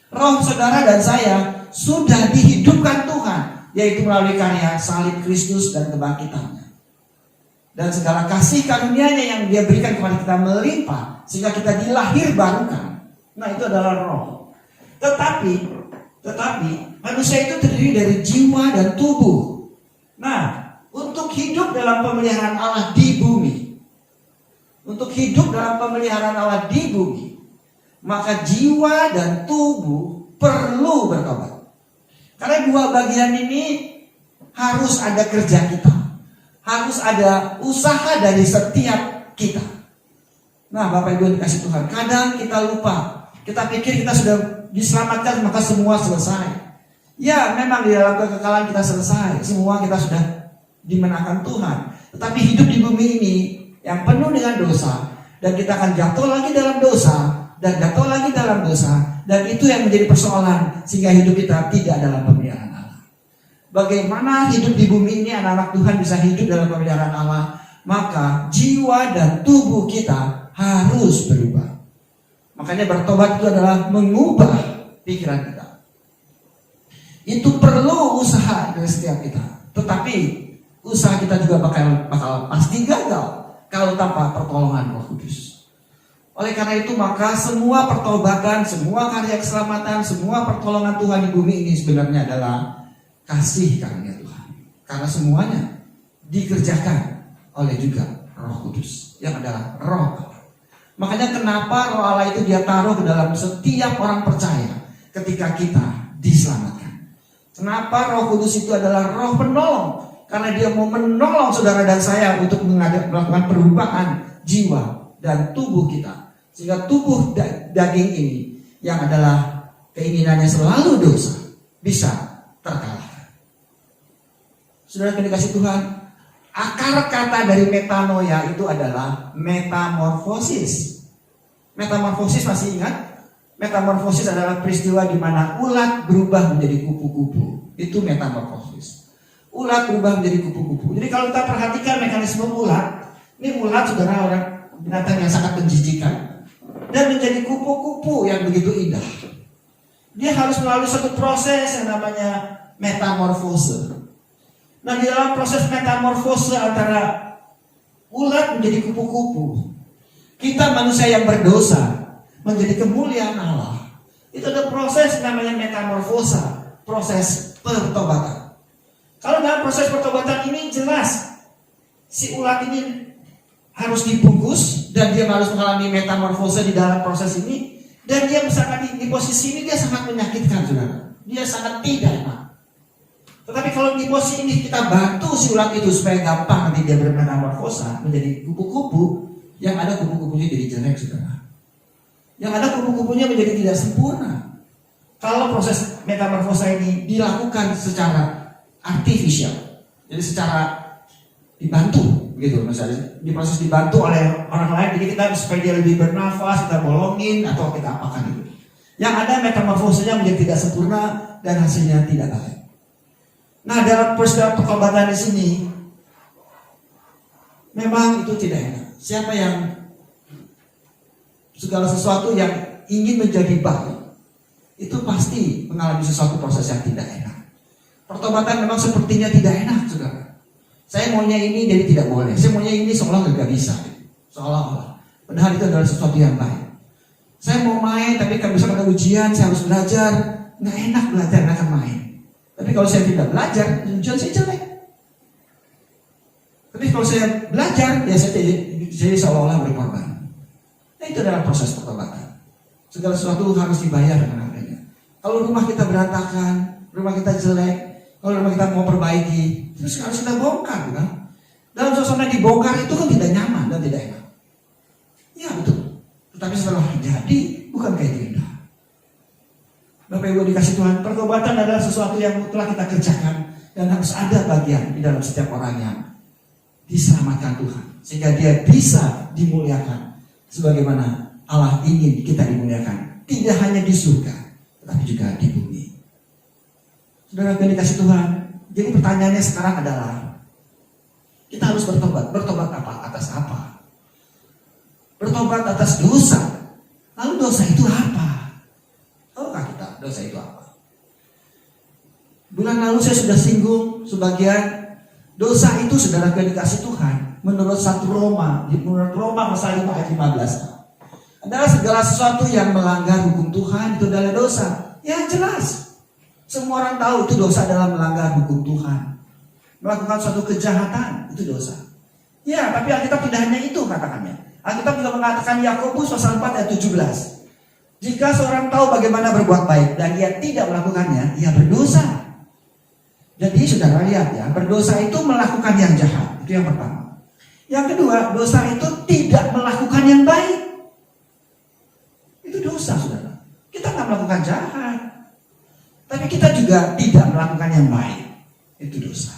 Roh saudara dan saya sudah dihidupkan Tuhan, yaitu melalui karya salib Kristus dan kebangkitannya. Dan segala kasih karunia-Nya yang Dia berikan kepada kita melimpah, sehingga kita dilahir barukan. Nah, itu adalah roh. Tetapi Tetapi manusia itu terdiri dari jiwa dan tubuh. Nah, untuk hidup dalam pemeliharaan Allah di bumi, maka jiwa dan tubuh perlu bertobat. Karena dua bagian ini harus ada kerja kita, harus ada usaha dari setiap kita. Nah, Bapak Ibu dikasih Tuhan, kadang kita lupa, kita pikir kita sudah diselamatkan maka semua selesai. Ya, memang di dalam kekekalan kita selesai, semua kita sudah dimenangkan Tuhan. Tetapi hidup di bumi ini yang penuh dengan dosa, dan kita akan jatuh lagi dalam dosa, dan jatuh lagi dalam dosa, dan itu yang menjadi persoalan sehingga hidup kita tidak dalam pemeliharaan Allah. Bagaimana hidup di bumi ini anak-anak Tuhan bisa hidup dalam pemeliharaan Allah? Maka jiwa dan tubuh kita harus berubah. Makanya bertobat itu adalah mengubah pikiran kita. Itu perlu usaha dari setiap kita. Tetapi usaha kita juga bakal pasti gagal kalau tanpa pertolongan Roh Kudus. Oleh karena itu maka semua pertobatan, semua karya keselamatan, semua pertolongan Tuhan di bumi ini sebenarnya adalah kasih karunia Tuhan. Karena semuanya dikerjakan oleh juga Roh Kudus yang adalah Roh Allah. Makanya kenapa Roh Allah itu dia taruh ke dalam setiap orang percaya ketika kita diselamatkan. Kenapa Roh Kudus itu adalah Roh penolong? Karena dia mau menolong saudara dan saya untuk melakukan perubahan jiwa dan tubuh kita. Sehingga tubuh daging ini yang adalah keinginannya selalu dosa bisa terkalahkan. Saudara yang dikasih Tuhan, akar kata dari metanoia itu adalah metamorfosis. Metamorfosis masih ingat? Metamorfosis adalah peristiwa di mana ulat berubah menjadi kupu-kupu. Itu metamorfosis. Ulat berubah menjadi kupu-kupu. Jadi kalau kita perhatikan mekanisme ulat, ini ulat saudara orang binatang yang sangat menjijikan dan menjadi kupu-kupu yang begitu indah. Dia harus melalui satu proses yang namanya metamorfose. Nah, di dalam proses metamorfose antara ulat menjadi kupu-kupu, kita manusia yang berdosa menjadi kemuliaan Allah. Itu ada proses namanya metamorfosa, proses pertobatan. Kalau dalam proses pertobatan ini jelas si ulat ini harus dibungkus dan dia harus mengalami metamorfose di dalam proses ini, dan dia sangat di posisi ini dia sangat menyakitkan, saudara. Dia sangat tidak enak. Tetapi kalau di posisi ini kita bantu si ulat itu supaya gampang nanti dia bermetamorfosa menjadi kupu-kupu, yang ada kupu-kupunya jadi jelek, saudara. Yang ada kupu-kupunya menjadi tidak sempurna. Kalau proses metamorfosa ini dilakukan secara artificial, jadi secara dibantu, gitu, misalnya diproses dibantu oleh orang lain, jadi kita supaya dia lebih bernafas, kita bolongin atau kita apakan itu. Yang ada metamorfosanya menjadi tidak sempurna dan hasilnya tidak baik. Nah, dalam peristiwa pertobatan di sini memang itu tidak enak. Siapa yang segala sesuatu yang ingin menjadi baik itu pasti mengalami sesuatu proses yang tidak enak. Pertobatan memang sepertinya tidak enak, saudara. Saya maunya ini jadi tidak boleh. Saya maunya ini seolah nggak bisa, seolah-olah. Padahal itu adalah sesuatu yang baik. Saya mau main, tapi kan bisa ada ujian, saya harus belajar. Nggak enak belajar, nggak akan main. Tapi kalau saya tidak belajar, ujian saya jelek. Tapi kalau saya belajar, ya saya seolah-olah berkorban. Nah, itu adalah proses pertobatan. Segala sesuatu harus dibayar dengan harganya. Kalau rumah kita berantakan, rumah kita jelek, kalau rumah kita mau perbaiki, terus harus kita bongkar, kan? Dalam suasana dibongkar itu kan tidak nyaman dan tidak enak. Ya betul. Tetapi setelah jadi, bukankah itu indah? Bapak Ibu dikasih Tuhan, pertobatan adalah sesuatu yang telah kita kerjakan dan harus ada bagian di dalam setiap orang yang diselamatkan Tuhan, sehingga dia bisa dimuliakan sebagaimana Allah ingin kita dimuliakan, tidak hanya di surga tetapi juga di bumi. Saudara yang dikasih Tuhan, jadi pertanyaannya sekarang adalah kita harus bertobat. Bertobat apa? Atas apa? Bertobat atas dosa. Lalu dosa itu apa? Tahukah kita dosa itu apa? Bulan lalu saya sudah singgung sebagian. Dosa itu, saudara yang dikasih Tuhan, menurut 1 Roma, menurut Roma pasal 5 ayat 15, adalah segala sesuatu yang melanggar hukum Tuhan itu adalah dosa. Ya jelas, Semua orang tahu itu dosa adalah melanggar hukum Tuhan. Melakukan suatu kejahatan itu dosa. Ya, tapi Alkitab tidak hanya itu katakannya. Alkitab juga mengatakan Yakobus pasal 4 ayat 17. Jika seorang tahu bagaimana berbuat baik dan ia tidak melakukannya, ia berdosa. Jadi saudara lihat ya, berdosa itu melakukan yang jahat. Itu yang pertama. Yang kedua, dosa itu tidak melakukan yang baik. Itu dosa saudara. Kita nggak melakukan jahat, tapi kita juga tidak melakukan yang baik. Itu dosa.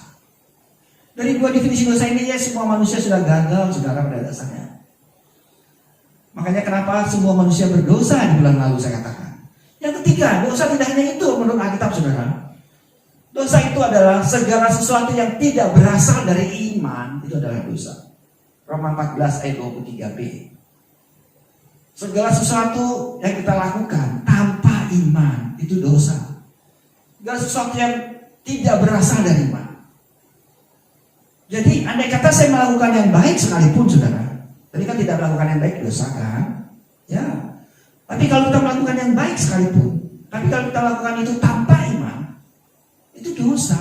Dari dua definisi dosa ini ya semua manusia sudah gagal saudara pada dasarnya. Makanya kenapa semua manusia berdosa di bulan lalu saya katakan. Yang ketiga, dosa tidak hanya itu menurut Alkitab saudara. Dosa itu adalah segala sesuatu yang tidak berasal dari iman, itu adalah dosa. Roma 14 ayat 23b. Segala sesuatu yang kita lakukan tanpa iman itu dosa. Segala sesuatu yang tidak berasal dari iman. Jadi andai kata saya melakukan yang baik sekalipun saudara, tadi kan tidak melakukan yang baik dosa kan? Ya. Tapi kalau kita melakukan yang baik sekalipun, tapi kalau kita lakukan itu tanpa iman, itu dosa.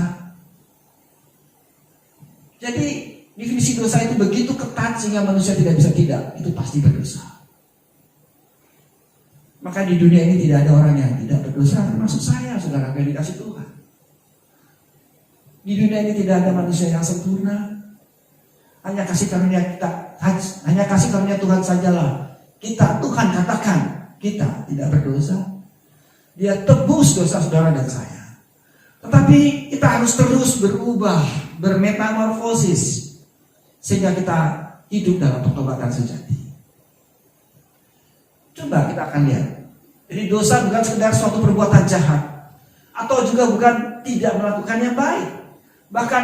Jadi definisi dosa itu begitu ketat sehingga manusia tidak bisa tidak, itu pasti berdosa. Maka di dunia ini tidak ada orang yang tidak berdosa, termasuk saya, saudara, yang dikasih Tuhan. Di dunia ini tidak ada manusia yang sempurna. Hanya kasih karunia kita, hanya kasih karunia Tuhan sajalah. Kita, Tuhan katakan, kita tidak berdosa. Dia tebus dosa saudara dan saya. Tetapi kita harus terus berubah, bermetamorfosis, sehingga kita hidup dalam pertobatan sejati. Coba kita akan lihat. Jadi dosa bukan sekedar suatu perbuatan jahat, atau juga bukan tidak melakukan yang baik. Bahkan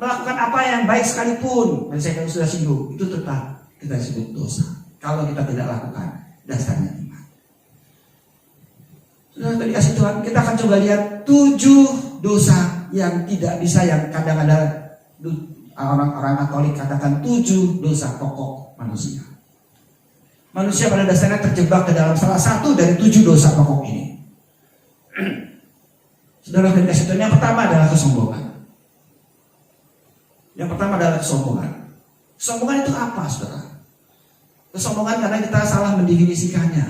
melakukan apa yang baik sekalipun, dan saya sudah singgung, itu tetap kita sebut dosa. Kalau kita tidak lakukan dasarnya iman. Sudah tadi kasih Tuhan, kita akan coba lihat 7 dosa yang tidak bisa, yang kadang-kadang orang Katolik katakan 7 dosa pokok manusia. Manusia pada dasarnya terjebak ke dalam salah satu dari 7 dosa pokok ini. Saudara kasih Tuhan, yang pertama adalah kesombongan. Yang pertama adalah kesombongan. Kesombongan itu apa, saudara? Kesombongan karena kita salah mendefinisikannya.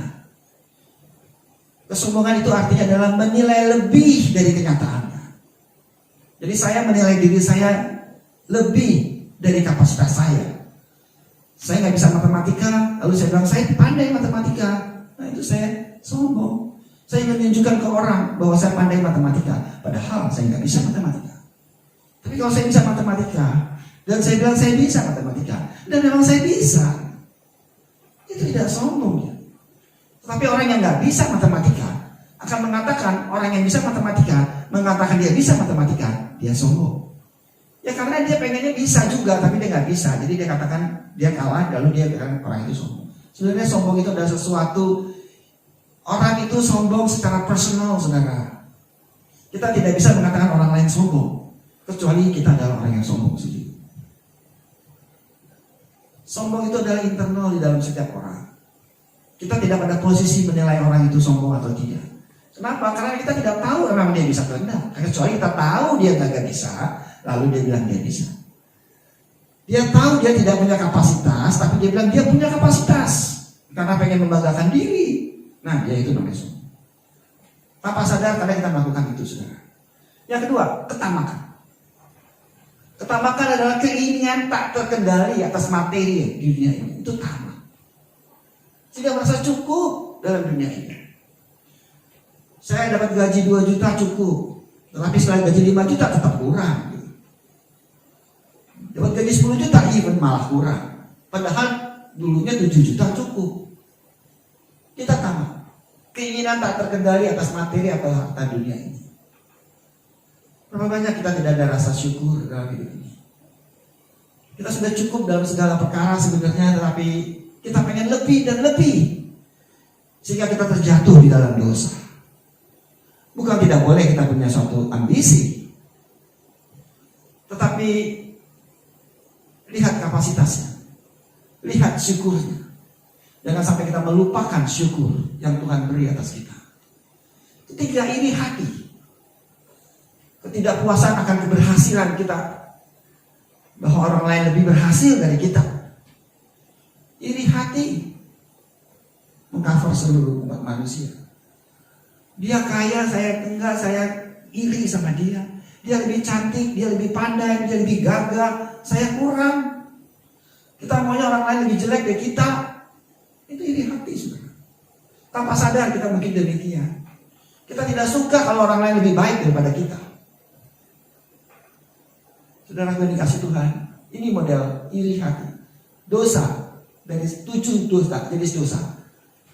Kesombongan itu artinya adalah menilai lebih dari kenyataannya. Jadi saya menilai diri saya lebih dari kapasitas saya. Saya nggak bisa matematika, lalu saya bilang saya pandai matematika. Nah itu saya sombong. Saya ingin menunjukkan ke orang bahwa saya pandai matematika, padahal saya nggak bisa matematika. Tapi kalau saya bisa matematika, dan saya bilang saya bisa matematika, dan memang saya bisa, itu tidak sombong ya. Tetapi orang yang nggak bisa matematika akan mengatakan orang yang bisa matematika mengatakan dia bisa matematika, dia sombong. Ya karena dia pengennya bisa juga, tapi dia nggak bisa, jadi dia katakan dia kalah, lalu dia bilang orang itu sombong. Sebenarnya sombong itu adalah sesuatu, orang itu sombong secara personal, saudara. Kita tidak bisa mengatakan orang lain sombong, kecuali kita adalah orang yang sombong sendiri. Sombong itu adalah internal di dalam setiap orang. Kita tidak pada posisi menilai orang itu sombong atau tidak. Kenapa? Karena kita tidak tahu memang dia bisa atau tidak. Kecuali kita tahu dia gak bisa, lalu dia bilang dia bisa. Dia tahu dia tidak punya kapasitas, tapi dia bilang dia punya kapasitas karena pengen membanggakan diri. Nah, dia itu namanya sombong. Tanpa sadar kadang kita melakukan itu, saudara. Yang kedua, ketamakan. Ketamakan adalah keinginan tak terkendali atas materi di dunia ini. Itu tamak. Tidak merasa cukup dalam dunia ini. Saya dapat gaji 2 juta cukup, tetapi setelah gaji 5 juta tetap kurang. Dapat gaji 10 juta even malah kurang. Padahal dulunya 7 juta cukup. Kita tamak. Keinginan tak terkendali atas materi atau harta dunia ini. Berapa banyak kita tidak ada rasa syukur dalam hidup ini. Kita sudah cukup dalam segala perkara sebenarnya, tetapi kita pengen lebih dan lebih, sehingga kita terjatuh di dalam dosa. Bukan tidak boleh kita punya suatu ambisi, tetapi lihat kapasitasnya, lihat syukurnya. Jangan sampai kita melupakan syukur yang Tuhan beri atas kita. Ketiga, ini hati. ketidakpuasan akan keberhasilan kita, bahwa orang lain lebih berhasil dari kita. Iri hati mengcover seluruh umat manusia. Dia kaya, saya enggak, saya iri sama dia. Dia lebih cantik, dia lebih pandai, dia lebih gagah, saya kurang. Kita maunya orang lain lebih jelek dari kita. Itu iri hati, saudara. Tanpa sadar kita mungkin demikian. Kita tidak suka kalau orang lain lebih baik daripada kita. Saudara yang dikasih Tuhan, ini model iri hati. Dosa dari 7 dosa, jenis dosa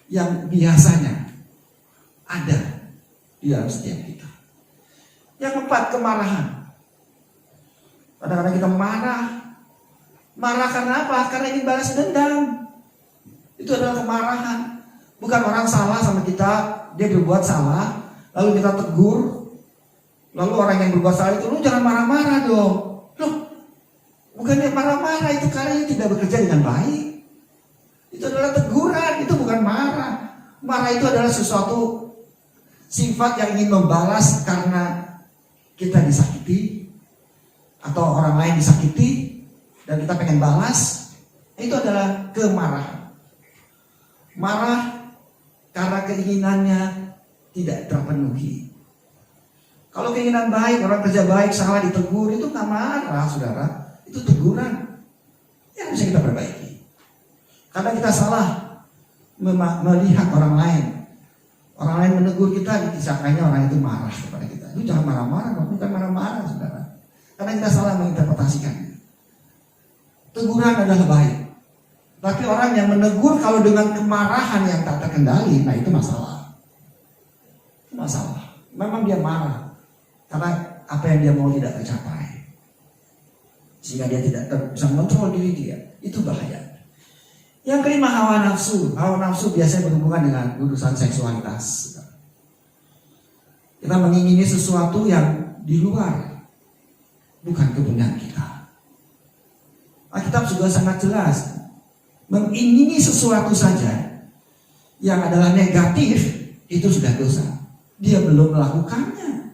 yang biasanya ada di dalam setiap kita. Yang keempat, kemarahan. Kadang-kadang kita marah. Marah karena apa? Karena ingin balas dendam. Itu adalah kemarahan. Bukan orang salah sama kita, dia berbuat salah, lalu kita tegur. Lalu orang yang berbuat salah itu, lu jangan marah-marah dong. Loh, bukannya marah-marah, itu karena tidak bekerja dengan baik. Itu adalah teguran, itu bukan marah. Marah itu adalah sesuatu sifat yang ingin membalas karena kita disakiti atau orang lain disakiti dan kita pengen balas. Itu adalah kemarahan. Marah karena keinginannya tidak terpenuhi. Kalau keinginan baik, orang kerja baik, salah ditegur, itu gak marah, saudara. Itu teguran yang bisa kita perbaiki. Karena kita salah melihat orang lain. Orang lain menegur kita, disangkanya orang itu marah kepada kita. Itu jangan marah-marah, bukan marah-marah, saudara. Karena kita salah menginterpretasikannya. Teguran adalah baik. Tapi orang yang menegur kalau dengan kemarahan yang tak terkendali, nah itu masalah. Itu masalah. Memang dia marah karena apa yang dia mau tidak tercapai, sehingga dia tidak bisa mengontrol diri dia. Itu bahaya. Yang kelima, hawa nafsu. Hawa nafsu biasanya berhubungan dengan urusan seksualitas. Kita mengingini sesuatu yang di luar, bukan kebenaran kita. Alkitab juga sangat jelas. Mengingini sesuatu saja yang adalah negatif, itu sudah dosa. Dia belum melakukannya.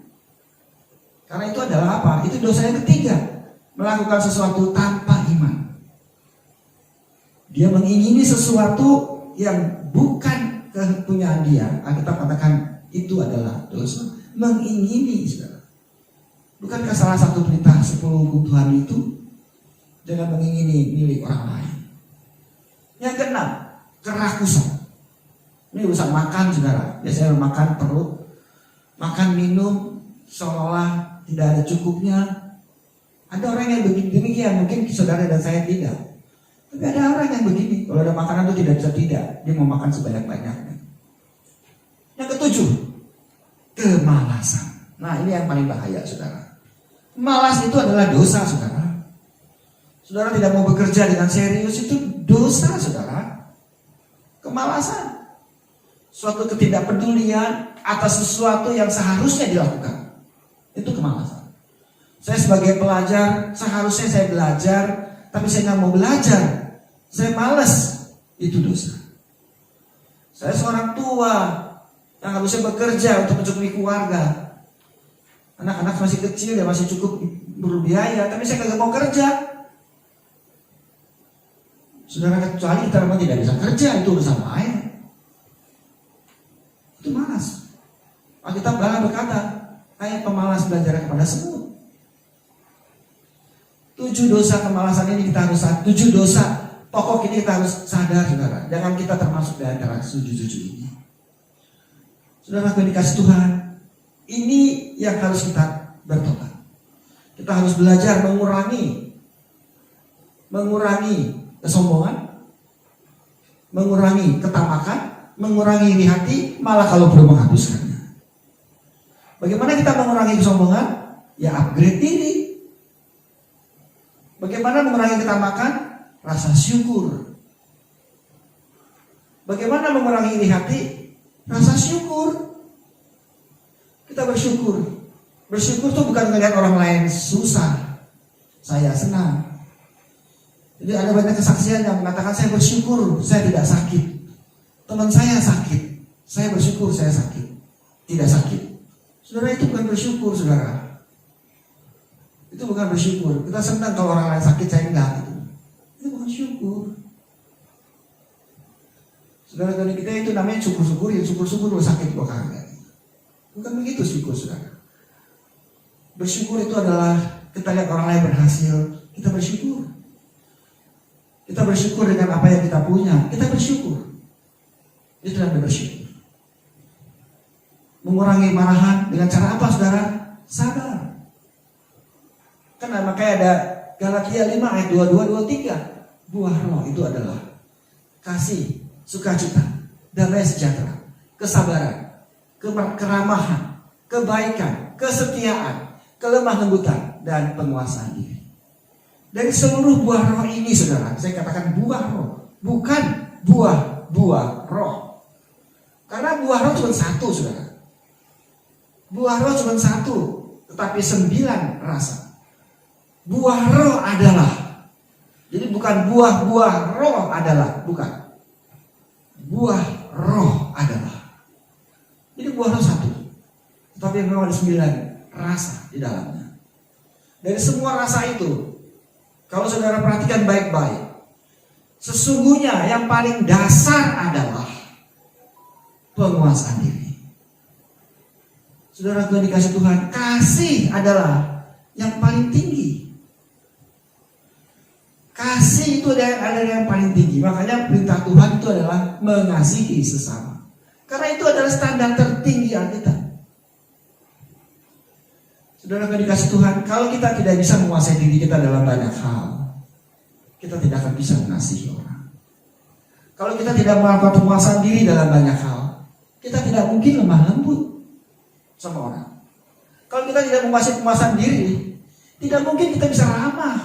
Karena itu adalah apa? Itu dosa yang ketiga. Melakukan sesuatu tanpa iman. Dia mengingini sesuatu yang bukan kepunyaan dia. Alkitab katakan itu adalah dosa. Mengingini, saudara. Bukankah salah satu perintah 10 hukum Tuhan itu jangan mengingini milik orang lain? Yang keenam, kerakusan. Ini urusan makan, saudara. Biasanya makan perut, makan minum seolah-olah tidak ada cukupnya. Ada orang yang demikian, mungkin saudara dan saya tidak. Tapi ada orang yang begini, kalau ada makanan itu tidak bisa tidak, dia mau makan sebanyak-banyaknya. Yang ketujuh, kemalasan. Nah, ini yang paling bahaya, saudara. Malas itu adalah dosa, saudara. Saudara tidak mau bekerja dengan serius, itu dosa, saudara. Kemalasan. Suatu ketidakpedulian atas sesuatu yang seharusnya dilakukan. Itu kemalasan. Saya sebagai pelajar, seharusnya saya belajar, tapi saya nggak mau belajar. Saya malas. Itu dosa. Saya seorang tua yang harusnya bekerja untuk mencukupi keluarga. Anak-anak masih kecil, ya masih cukup berbiaya, tapi saya nggak mau kerja. Saudara, kecuali kita memang tidak bisa kerja, itu urusan lain. Itu malas. Alkitab bahkan berkata, kayak pemalas belajar kepada semut. 7 dosa kemalasan ini kita harus 7 dosa pokok ini kita harus sadar, saudara. Jangan kita termasuk di antara 7 ini. Saudara yang dikasih Tuhan, ini yang harus kita bertobat. Kita harus belajar mengurangi kesombongan, mengurangi ketamakan, mengurangi iri hati, malah kalau perlu menghapuskannya. Bagaimana kita mengurangi kesombongan? Ya upgrade diri. Bagaimana mengurangi ketamakan? Rasa syukur. Bagaimana mengurangi iri hati? Rasa syukur. Kita bersyukur. Bersyukur itu bukan melihat orang lain susah, saya senang. Jadi ada banyak kesaksian yang mengatakan saya bersyukur saya tidak sakit. Teman saya sakit, saya bersyukur saya sakit, tidak sakit. Saudara, itu bukan bersyukur, saudara. Itu bukan bersyukur. Kita senang kalau orang lain sakit, saya enggak gitu. Itu bukan syukur. Saudara-saudara kita itu namanya syukur-syukur, ya syukur-syukur lo sakit kok kagak. Bukan begitu syukur, saudara. Bersyukur itu adalah kita lihat orang lain berhasil, kita bersyukur. Kita bersyukur dengan apa yang kita punya, kita bersyukur. Itu namanya bersyukur. Mengurangi marahan dengan cara apa, saudara? Sabar. Karena makanya ada Galatia 5 ayat 22-23. Buah roh itu adalah kasih, sukacita, damai sejahtera, kesabaran, keramahan, kebaikan, kesetiaan, kelemah lembutan, dan penguasaan diri. Dari seluruh buah roh ini, saudara, saya katakan buah roh, bukan buah roh. Karena buah roh cuma satu, saudara. Buah roh cuma satu, tetapi 9 rasa. Buah roh adalah, jadi bukan buah roh adalah, bukan. Buah roh adalah. Jadi buah roh satu, tetapi memang ada 9 rasa di dalamnya. Dari semua rasa itu, kalau saudara perhatikan baik-baik, sesungguhnya yang paling dasar adalah penguasaan diri. Saudara Tuhan dikasih Tuhan, kasih adalah yang paling tinggi. Kasih itu adalah yang paling tinggi. Makanya perintah Tuhan itu adalah mengasihi sesama. Karena itu adalah standar tertinggi Alkitab. Saudara Tuhan dikasih Tuhan, kalau kita tidak bisa menguasai diri kita dalam banyak hal, kita tidak akan bisa mengasihi orang. Kalau kita tidak melakukan penguasaan diri dalam banyak hal, kita tidak mungkin lemah lembut sama orang. Kalau kita tidak menguasai penguasaan diri, tidak mungkin kita bisa ramah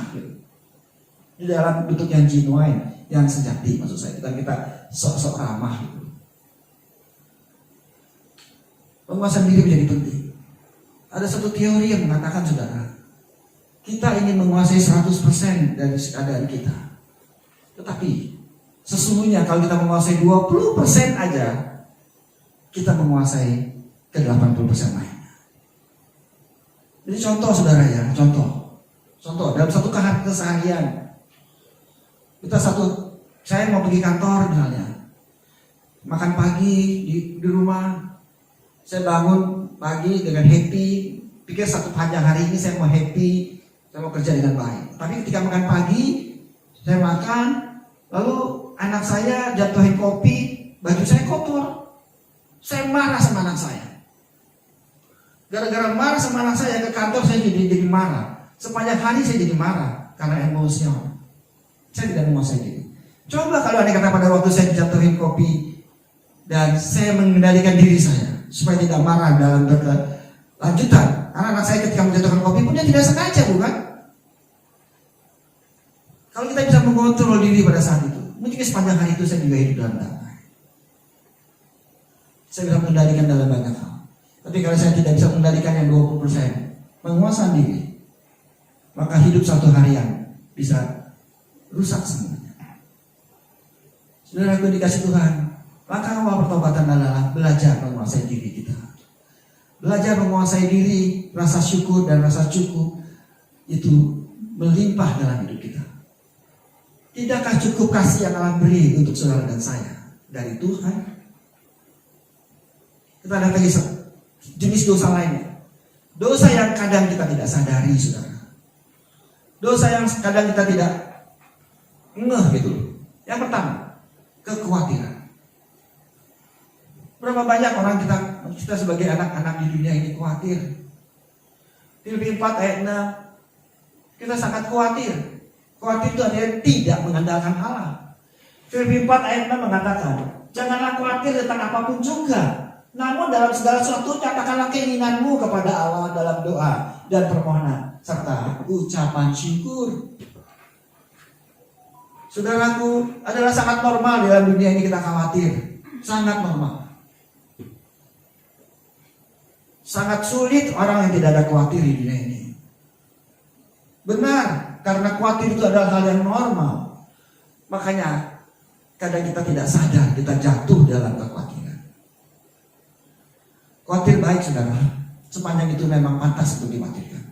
di dalam bentuk yang genuine, yang sejati maksud saya. Kita sok-sok ramah gitu. Penguasaan diri menjadi penting. Ada satu teori yang mengatakan, saudara, kita ingin menguasai 100% dari keadaan kita. Tetapi sesungguhnya kalau kita menguasai 20% aja, kita menguasai ke 80% lainnya. Jadi contoh, saudara ya, contoh dalam satu keseharian. Saya mau pergi kantor misalnya, makan pagi di rumah, saya bangun pagi dengan happy, pikir satu panjang hari ini saya mau happy, saya mau kerja dengan baik. Tapi ketika makan pagi, saya makan, lalu anak saya jatuhin kopi, baju saya kotor, saya marah sama anak saya. Gara-gara marah sama anak saya, ke kantor saya jadi marah. Sepanjang hari saya jadi marah karena emosional. Saya tidak menguasai diri. Coba kalau ada kata pada waktu saya jatuhin kopi dan saya mengendalikan diri saya supaya tidak marah dalam berkelanjutan. Karena anak saya ketika menjatuhkan kopi pun dia tidak sengaja, bukan? Kalau kita bisa mengontrol diri pada saat itu, mungkin sepanjang hari itu saya juga hidup dalam damai. Saya bisa mengendalikan dalam banyak hal. Tapi kalau saya tidak bisa mengendalikan yang 20%, menguasai diri, maka hidup satu harian bisa rusak semuanya. Saudara aku dikasih Tuhan, langkah awal pertobatan adalah belajar menguasai diri kita. Belajar menguasai diri, rasa syukur dan rasa cukup itu melimpah dalam hidup kita. Tidakkah cukup kasih yang Allah beri untuk saudara dan saya dari Tuhan? Kita ada lagi jenis dosa lainnya. Dosa yang kadang kita tidak sadari, saudara. Dosa yang kadang kita tidak ngeh gitu. Yang pertama, kekhawatiran. Berapa banyak orang kita sebagai anak-anak di dunia ini khawatir. Filipi 4 ayat 6, kita sangat khawatir. Khawatir itu artinya tidak mengandalkan Allah. Filipi 4 ayat 6 mengatakan, janganlah khawatir tentang apapun juga, namun dalam segala sesuatu katakanlah keinginanmu kepada Allah dalam doa dan permohonan serta ucapan syukur. Saudaraku, adalah sangat normal dalam dunia ini kita khawatir. Sangat normal. Sangat sulit orang yang tidak ada khawatir di dunia ini. Benar, karena khawatir itu adalah hal yang normal. Makanya kadang kita tidak sadar kita jatuh dalam kekhawatiran. Khawatir baik, saudara. Sepanjang itu memang pantas untuk dikhawatirkan.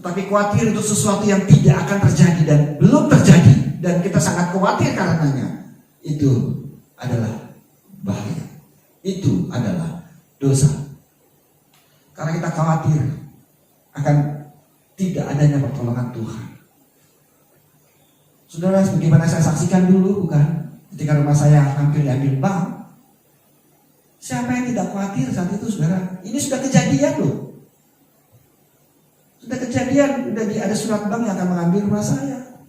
Tetapi khawatir untuk sesuatu yang tidak akan terjadi dan belum terjadi, dan kita sangat khawatir karenanya, itu adalah bahaya. Itu adalah dosa. Karena kita khawatir akan tidak adanya pertolongan Tuhan. Saudara, sebagaimana saya saksikan dulu, bukan? Ketika rumah saya hampir diambil bank, siapa yang tidak khawatir saat itu, saudara? Ini sudah kejadian loh. Sudah kejadian, sudah ada surat bank yang akan mengambil rumah saya.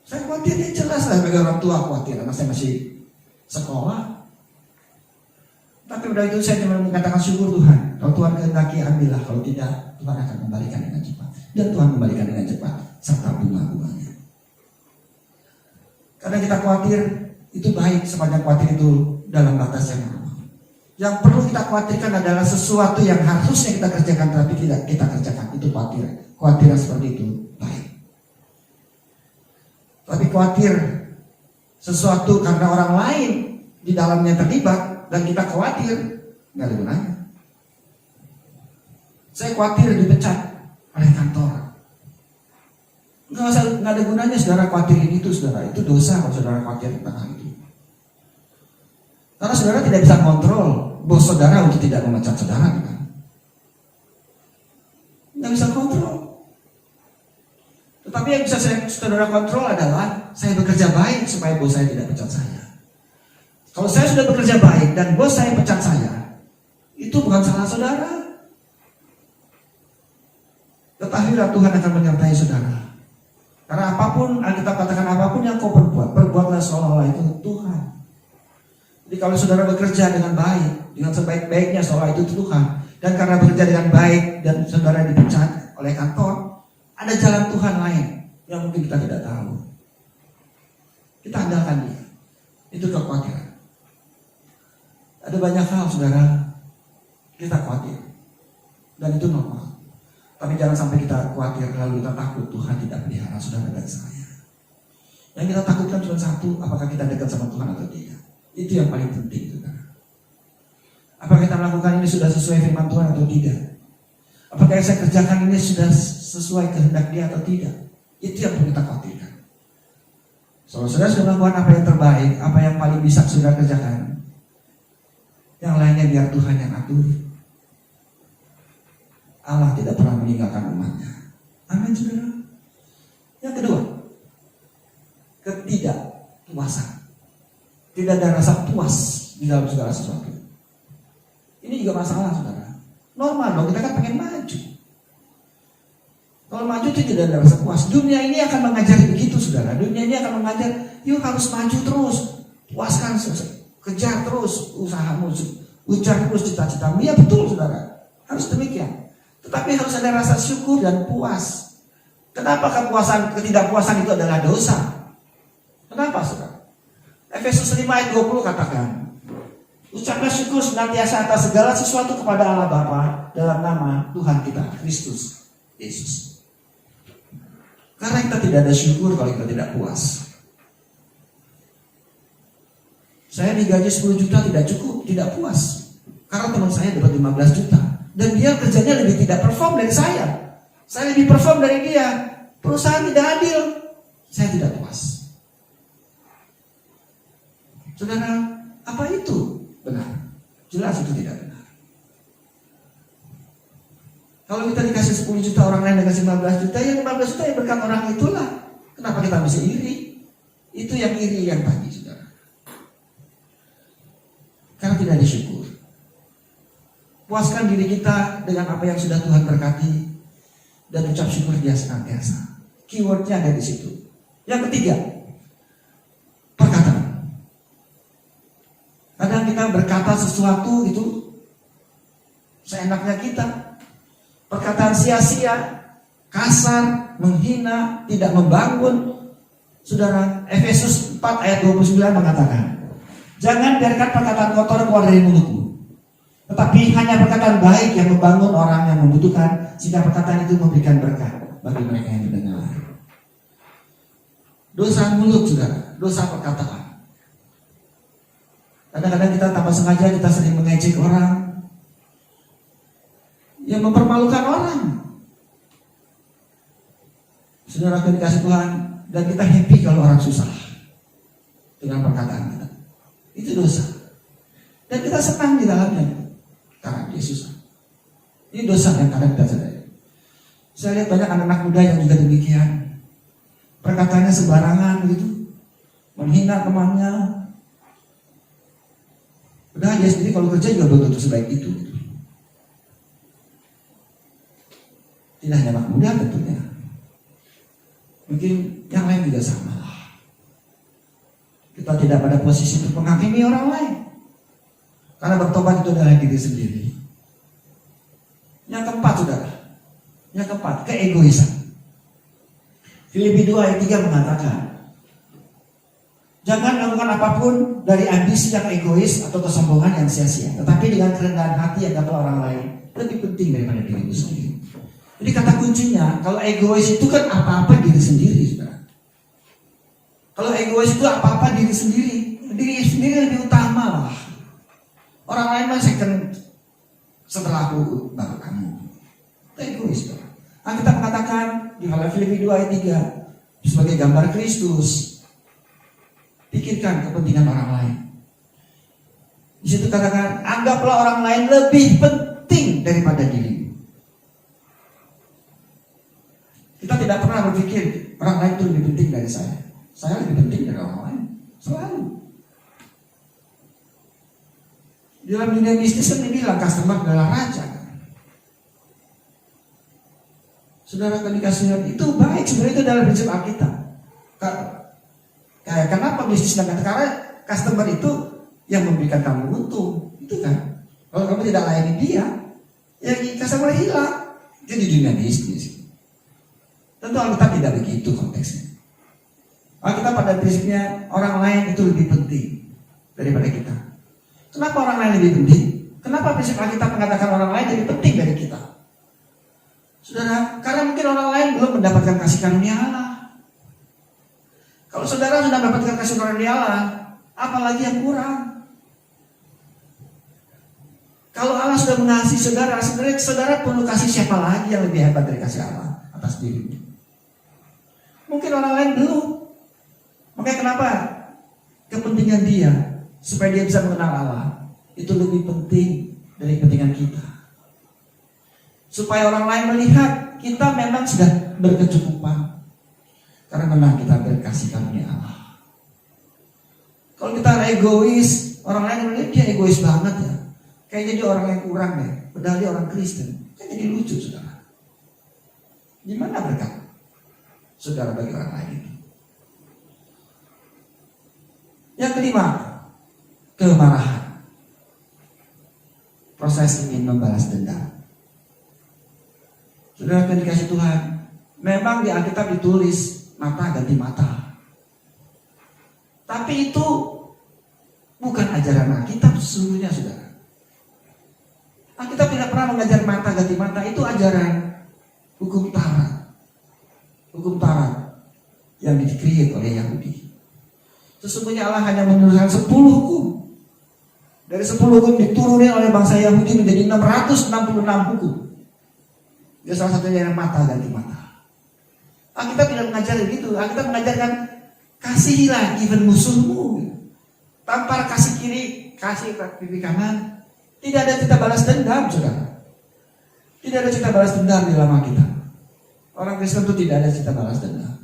Saya khawatir, ya jelas lah sebagai orang tua khawatir, anak saya masih sekolah. Tapi udah itu saya cuma mengatakan syukur Tuhan. Kalau Tuhan kehendaki ambillah, kalau tidak Tuhan akan kembalikan dengan cepat. Dan Tuhan kembalikan dengan cepat serta bunga-bunganya. Karena kita khawatir, itu baik sepanjang khawatir itu dalam batas yang normal. Yang perlu kita khawatirkan adalah sesuatu yang harusnya kita kerjakan tapi tidak kita kerjakan. Itu khawatir. Khawatir seperti itu baik. Tapi khawatir sesuatu karena orang lain di dalamnya terlibat dan kita khawatir, nggak ada gunanya. Saya khawatir dipecat oleh kantor. Nggak ada gunanya saudara khawatirin itu, saudara. Itu dosa kalau saudara khawatir tentang hal itu. Karena saudara tidak bisa kontrol bos saudara untuk tidak memecat saudara, kan? Nggak bisa kontrol. Tetapi yang bisa saudara kontrol adalah saya bekerja baik supaya bos saya tidak pecat saya. Kalau saya sudah bekerja baik dan bos saya pecat saya, itu bukan salah saudara. Ketahuilah Tuhan akan menyertai saudara. Karena apapun, Alkitab katakan apapun yang kau perbuat, perbuatlah seolah-olah itu Tuhan. Jadi kalau saudara bekerja dengan baik, dengan sebaik-baiknya seolah itu Tuhan. Dan karena bekerja dengan baik dan saudara dipecat oleh kantor, ada jalan Tuhan lain yang mungkin kita tidak tahu. Kita andalkan dia. Itu kekhawatiran. Ada banyak hal saudara kita khawatir. Dan itu normal. Tapi jangan sampai kita khawatir lalu kita takut Tuhan tidak pelihara saudara dan saya. Yang kita takutkan cuma satu, apakah kita dekat sama Tuhan atau tidak. Itu yang paling penting, saudara. Apakah kita melakukan ini sudah sesuai firman Tuhan atau tidak? Apakah yang saya kerjakan ini sudah sesuai kehendak dia atau tidak? Itu yang perlu kita khawatirkan. Kalau saudara sudah melakukan apa yang terbaik, apa yang paling bisa saudara kerjakan, yang lainnya biar Tuhan yang atur. Allah tidak pernah meninggalkan umatnya. Amin, saudara. Yang kedua, ketidakpuasan. Tidak ada rasa puas di dalam segala sesuatu. Ini juga masalah, saudara. Normal dong, kita kan pengen maju. Kalau maju itu tidak ada rasa puas. Dunia ini akan mengajari begitu, saudara. Dunia ini akan mengajar, yuk harus maju terus. Puaskan, kejar terus usahamu, ujar terus cita-citamu. Ya betul, saudara. Harus demikian. Tetapi harus ada rasa syukur dan puas. Kenapa ketidakpuasan itu adalah dosa? Kenapa, saudara? Efesus 5 ayat 20 katakan, ucaplah syukur senantiasa atas segala sesuatu kepada Allah Bapa dalam nama Tuhan kita Kristus Yesus. Karena kita tidak ada syukur kalau kita tidak puas. Saya digaji 10 juta tidak cukup, tidak puas. Karena teman saya dapat 15 juta. Dan dia kerjanya lebih tidak perform dari saya. Saya lebih perform dari dia. Perusahaan tidak adil. Saya tidak puas. Saudara, apa itu benar? Jelas itu tidak benar. Kalau kita dikasih 10 juta, orang lain dikasih 15 juta, yang 15 juta yang berkat orang itulah. Kenapa kita mesti iri? Itu yang iri yang tadi, saudara. Karena tidak ada syukur. Puaskan diri kita dengan apa yang sudah Tuhan berkati dan ucap syukur dia senantiasa. Keywordnya ada di situ. Yang ketiga, perkataan. Kadang kita berkata sesuatu itu seenaknya kita. Perkataan sia-sia, kasar, menghina, tidak membangun. Saudara, Efesus 4 ayat 29 mengatakan, jangan biarkan perkataan kotor keluar dari mulutmu, tetapi hanya perkataan baik yang membangun orang yang membutuhkan, sehingga perkataan itu memberikan berkat bagi mereka yang mendengar. Dosa mulut, saudara, dosa perkataan. Kadang-kadang kita tanpa sengaja kita sering mengejek orang, yang mempermalukan orang. Saudara dikasih Tuhan, dan kita happy kalau orang susah dengan perkataan kita. Itu dosa. Dan kita senang di dalamnya karena dia susah. Ini dosa yang kadang kita sadari. Saya lihat banyak anak-anak muda yang juga demikian. Perkataannya sembarangan begitu, menghina temannya. Padahal dia sendiri kalau kerja juga belum tentu sebaik itu. Tidak hanya anak muda tentunya. Mungkin yang lain juga sama. Kita tidak pada posisi untuk menghakimi orang lain. Karena bertobat itu adalah diri sendiri. Yang keempat, saudara. Yang keempat, keegoisan. Filipi 2 ayat 3 mengatakan, jangan lakukan apapun dari ambisi yang egois atau kesombongan yang sia-sia, tetapi dengan kerendahan hati anggaplah orang lain lebih penting daripada dirimu sendiri. Jadi kata kuncinya, kalau egois itu kan apa-apa diri sendiri, saudara. Kalau egois itu apa-apa diri sendiri lebih utama lah. Orang lain mah second setelah aku baru kamu. Itu egois, saudara. Kita mengatakan di Filipi 2 ayat 3 sebagai gambar Kristus. Pikirkan kepentingan orang lain. Di situ katakan, anggaplah orang lain lebih penting daripada dirimu. Kita tidak pernah berpikir orang lain itu lebih penting dari saya. Saya lebih penting dari orang lain. Selalu. Di dalam dunia bisnis kan dibilang customer adalah raja. Saudara dikasih itu baik, sebenarnya itu adalah prinsip Alkitab. Kenapa bisnis dengan karena customer itu yang memberikan kamu untung, itu kan. Kalau kamu tidak layani dia, ya customer hilang. Itu di dunia bisnis. Tentu Alkitab tidak begitu konteksnya. Alkitab pada prinsipnya orang lain itu lebih penting daripada kita. Kenapa orang lain lebih penting? Kenapa prinsip Alkitab mengatakan orang lain lebih penting dari kita? Saudara, karena mungkin orang lain belum mendapatkan kasih karunia Allah. Kalau saudara sudah mendapatkan kasih karunia Allah, apalagi yang kurang? Kalau Allah sudah mengasihi saudara, sebenarnya saudara perlu kasih siapa lagi yang lebih hebat dari kasih Allah atas dirinya? Mungkin orang lain belum. Makanya kenapa? Kepentingan dia supaya dia bisa mengenal Allah itu lebih penting dari kepentingan kita. Supaya orang lain melihat kita memang sudah berkecukupan karena memang kita berkasih karunia Allah. Kalau kita egois, orang lain melihat dia egois banget ya. Kayaknya dia orang yang kurang ya. Padahal dia orang Kristen. Kan jadi lucu, saudara. Gimana berkat saudara bagi orang lain itu? Yang kelima, kemarahan. Proses ingin membalas dendam. Saudara yang dikasih Tuhan, memang di Alkitab ditulis mata ganti mata. Tapi itu bukan ajaran Alkitab sesungguhnya, saudara. Alkitab tidak pernah mengajar mata ganti mata. Itu ajaran hukum Taurat. Hukum Taurat yang dikreat oleh Yahudi. Sesungguhnya Allah hanya menurunkan 10 hukum. Dari 10 hukum diturunin oleh bangsa Yahudi menjadi 666 hukum. Dia salah satunya yang mata ganti mata. Alkitab tidak mengajar begitu. Alkitab mengajarkan kasihilah even musuhmu. Tampar kasih kiri, kasih pipi kanan. Tidak ada cerita balas dendam, saudara. Tidak ada cerita balas dendam di dalam Alkitab. Orang Kristen itu tidak ada cerita balas dendam.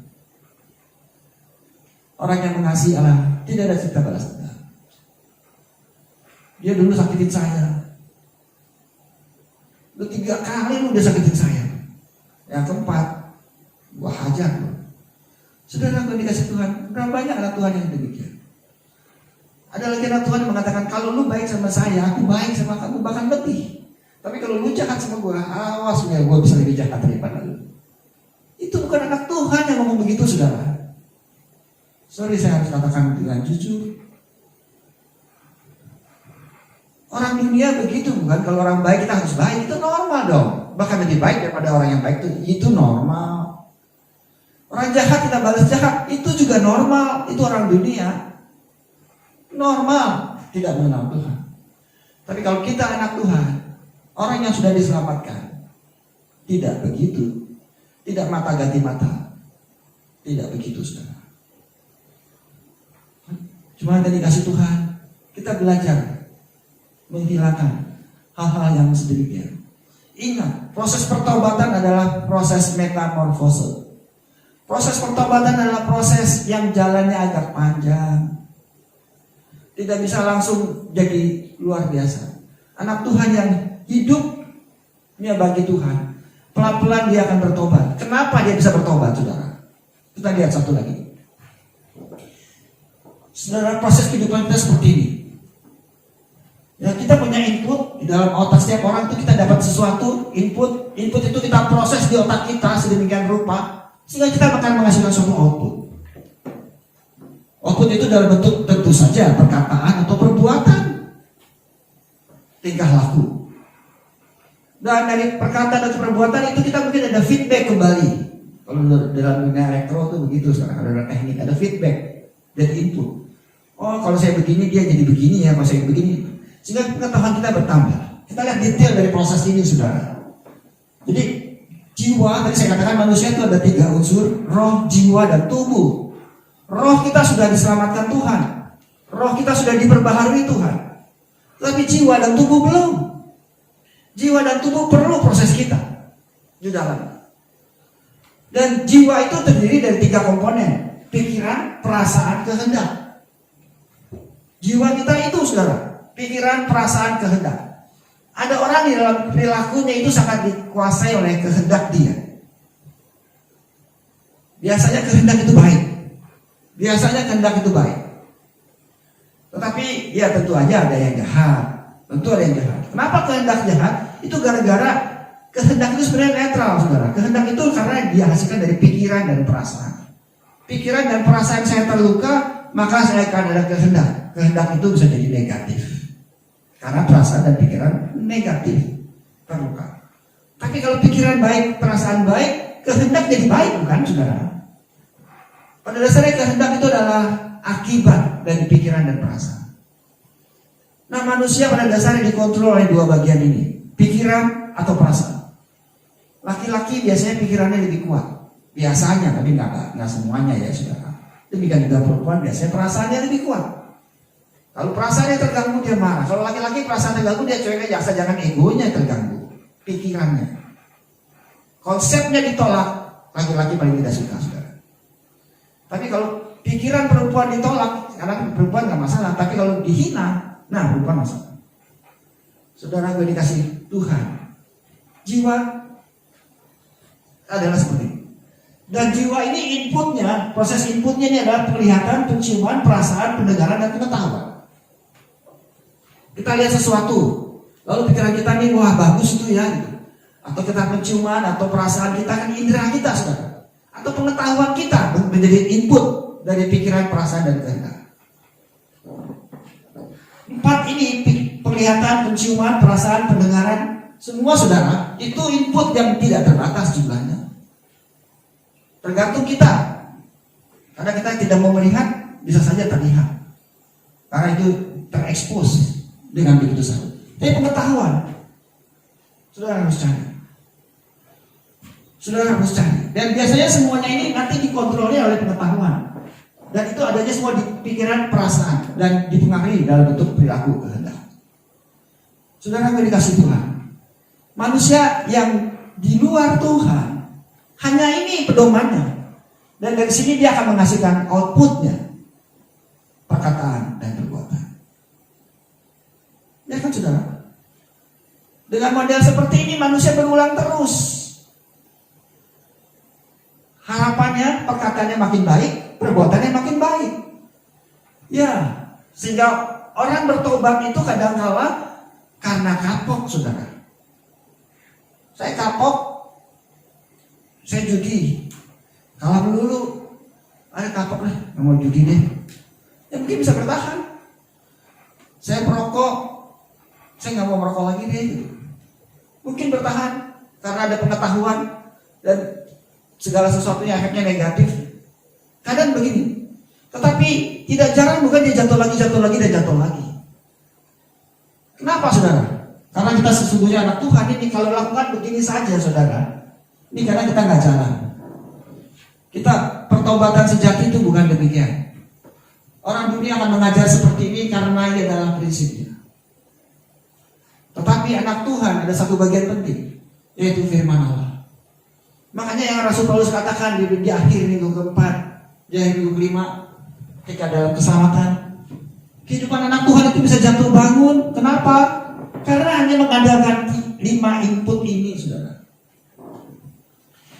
Orang yang mengasihi Allah tidak ada cerita balas dendam. Dia dulu sakitin saya. Lu 3 kali lu udah sakitin saya. Yang keempat, gua hajar lu. Saudara, gua dikasih Tuhan. Berapa banyak anak Tuhan yang demikian? Ada lagi anak Tuhan yang mengatakan, kalau lu baik sama saya, aku baik sama kamu, bahkan lebih. Tapi kalau lu jahat sama gua, awas ya, gua bisa lebih jahat daripada lu. Itu bukan anak Tuhan yang ngomong begitu, saudara. Sorry, saya harus katakan dengan jujur. Orang dunia begitu, bukan? Kalau orang baik kita harus baik, itu normal dong. Bahkan lebih baik daripada orang yang baik itu normal. Orang jahat kita balas jahat, itu juga normal. Itu orang dunia. Normal, tidak mengenal Tuhan. Tapi kalau kita anak Tuhan, orang yang sudah diselamatkan, tidak begitu. Tidak mata ganti mata. Tidak begitu, saudara. Cuma dari kasih Tuhan kita belajar menghilangkan hal-hal yang sedemikian. Ingat, proses pertobatan adalah proses metamorfose. Proses pertobatan adalah proses yang jalannya agak panjang. Tidak bisa langsung jadi luar biasa. Anak Tuhan yang hidupnya bagi Tuhan, pelan-pelan dia akan bertobat. Kenapa dia bisa bertobat, saudara? Kita lihat satu lagi. Saudara, proses kehidupan kita seperti ini. Ya, kita punya input di dalam otak setiap orang itu, kita dapat sesuatu input itu kita proses di otak kita sedemikian rupa sehingga kita akan menghasilkan suatu output. Output itu dalam bentuk tentu saja perkataan atau perbuatan, tingkah laku. Dan dari perkataan dan perbuatan itu kita mungkin ada feedback kembali. Kalau dalam dunia elektro itu begitu, sekarang ada teknik, ada feedback dan input. Oh, kalau saya begini dia jadi begini ya, kalau saya begini. Sehingga pengetahuan kita bertambah. Kita lihat detail dari proses ini, saudara. Jadi jiwa, tadi saya katakan manusia itu ada 3 unsur: roh, jiwa, dan tubuh. Roh kita sudah diselamatkan Tuhan, roh kita sudah diperbaharui Tuhan. Tapi jiwa dan tubuh belum. Jiwa dan tubuh perlu proses kita di dalam. Dan jiwa itu terdiri dari 3 komponen: pikiran, perasaan, kehendak. Jiwa kita itu, saudara, pikiran, perasaan, kehendak. Ada orang di dalam perilakunya itu sangat dikuasai oleh kehendak dia. Biasanya kehendak itu baik. Tetapi ya tentu aja ada yang jahat. Kenapa kehendak jahat? Itu gara-gara kehendak itu sebenarnya netral, saudara. Kehendak itu karena dia hasilkan dari pikiran dan perasaan. Pikiran dan perasaan saya terluka, maka saya akan ada kehendak. Kehendak itu bisa jadi negatif. Karena perasaan dan pikiran negatif terluka. Tapi kalau pikiran baik, perasaan baik, kehendak jadi baik, bukan, saudara? Pada dasarnya kehendak itu adalah akibat dari pikiran dan perasaan. Nah, manusia pada dasarnya dikontrol oleh 2 bagian ini, pikiran atau perasaan. Laki-laki biasanya pikirannya lebih kuat, biasanya, tapi nggak semuanya ya, saudara. Demikian juga perempuan biasanya perasaannya lebih kuat. Kalau perasaannya terganggu dia marah. Kalau laki-laki perasaan terganggu dia cuek aja, asal jangan egonya terganggu, pikirannya. Konsepnya ditolak, laki-laki paling tidak suka, saudara. Tapi kalau pikiran perempuan ditolak, karena perempuan nggak masalah. Tapi kalau dihina, nah perempuan masalah. Saudara, gue dikasih Tuhan, jiwa adalah seperti ini. Dan jiwa ini inputnya, proses inputnya ini adalah penglihatan, penciuman, perasaan, pendengaran, dan pengetahuan. Kita lihat sesuatu, lalu pikiran kita nih, wah bagus itu ya, gitu. Atau kita penciuman atau perasaan kita, kan indera kita, saudara. Atau pengetahuan kita menjadi input dari pikiran, perasaan, dan kehendak. 4 ini, penglihatan, penciuman, perasaan, pendengaran, semua, saudara, itu input yang tidak terbatas jumlahnya. Tergantung kita. Karena kita tidak mau melihat, bisa saja terlihat. Karena itu terekspos dengan begitu saja. Tapi pengetahuan, saudara harus cari. Dan biasanya semuanya ini nanti dikontrolnya oleh pengetahuan. Dan itu adanya semua di pikiran, perasaan, dan dipengaruhi dalam bentuk perilaku kehendak. Saudara yang dikasih Tuhan, manusia yang di luar Tuhan, hanya ini pedomannya. Dan dari sini dia akan menghasilkan outputnya, perkataan dan perbuatan. Ya kan, saudara? Dengan model seperti ini manusia berulang terus. Harapannya perkataannya makin baik, perbuatannya makin baik. Ya, sehingga orang bertobat itu kadang-kala karena kapok, saudara. Saya kapok, saya judi, kalah melulu, ada kapok deh, nggak mau judi deh. Ya mungkin bisa bertahan. Saya perokok, saya nggak mau merokok lagi deh. Mungkin bertahan karena ada pengetahuan dan segala sesuatunya efeknya negatif. Kadang begini. Tetapi tidak jarang bukan dia jatuh lagi. Kenapa, saudara? Karena kita sesungguhnya anak Tuhan ini kalau lakukan begini saja, saudara. Ini karena kita nggak jalan. Kita pertobatan sejati itu bukan demikian. Orang dunia akan mengajar seperti ini karena ia dalam prinsipnya. Tetapi anak Tuhan ada satu bagian penting, yaitu firman Allah. Makanya yang Rasul Paulus katakan di akhir minggu keempat, di akhir minggu kelima, ketika dalam keselamatan, kehidupan anak Tuhan itu bisa jatuh bangun. Kenapa? Karena hanya mengandalkan 5 input ini, saudara.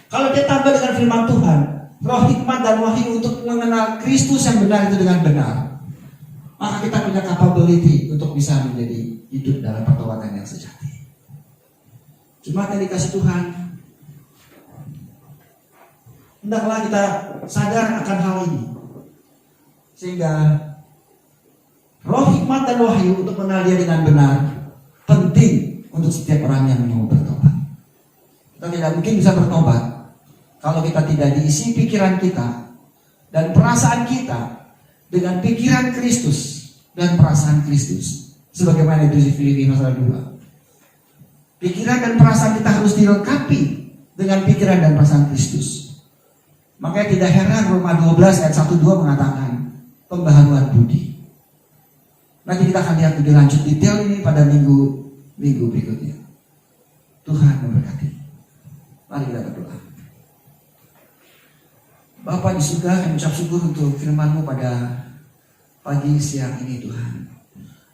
Kalau dia tambah dengan firman Tuhan, roh hikmat dan wahyu untuk mengenal Kristus yang benar itu dengan benar, maka kita punya capability untuk bisa menjadi hidup dalam pertobatan yang sejati. Jemaat yang dikasih Tuhan, hendaklah kita sadar akan hal ini, sehingga roh hikmat dan wahyu untuk mengenal Dia dengan benar penting untuk setiap orang yang mau bertobat. Kita tidak mungkin bisa bertobat kalau kita tidak diisi pikiran kita dan perasaan kita dengan pikiran Kristus dan perasaan Kristus, sebagaimana itu di Filipi pasal 2. Pikiran dan perasaan kita harus dilengkapi dengan pikiran dan perasaan Kristus. Makanya tidak heran Roma 12 ayat 1-2 mengatakan pembaharuan budi. Nanti kita akan lihat lebih lanjut detail ini pada minggu berikutnya. Tuhan memberkati. Mari kita berdoa. Bapa di surga, kami ucap syukur untuk firman-Mu pada pagi siang ini Tuhan.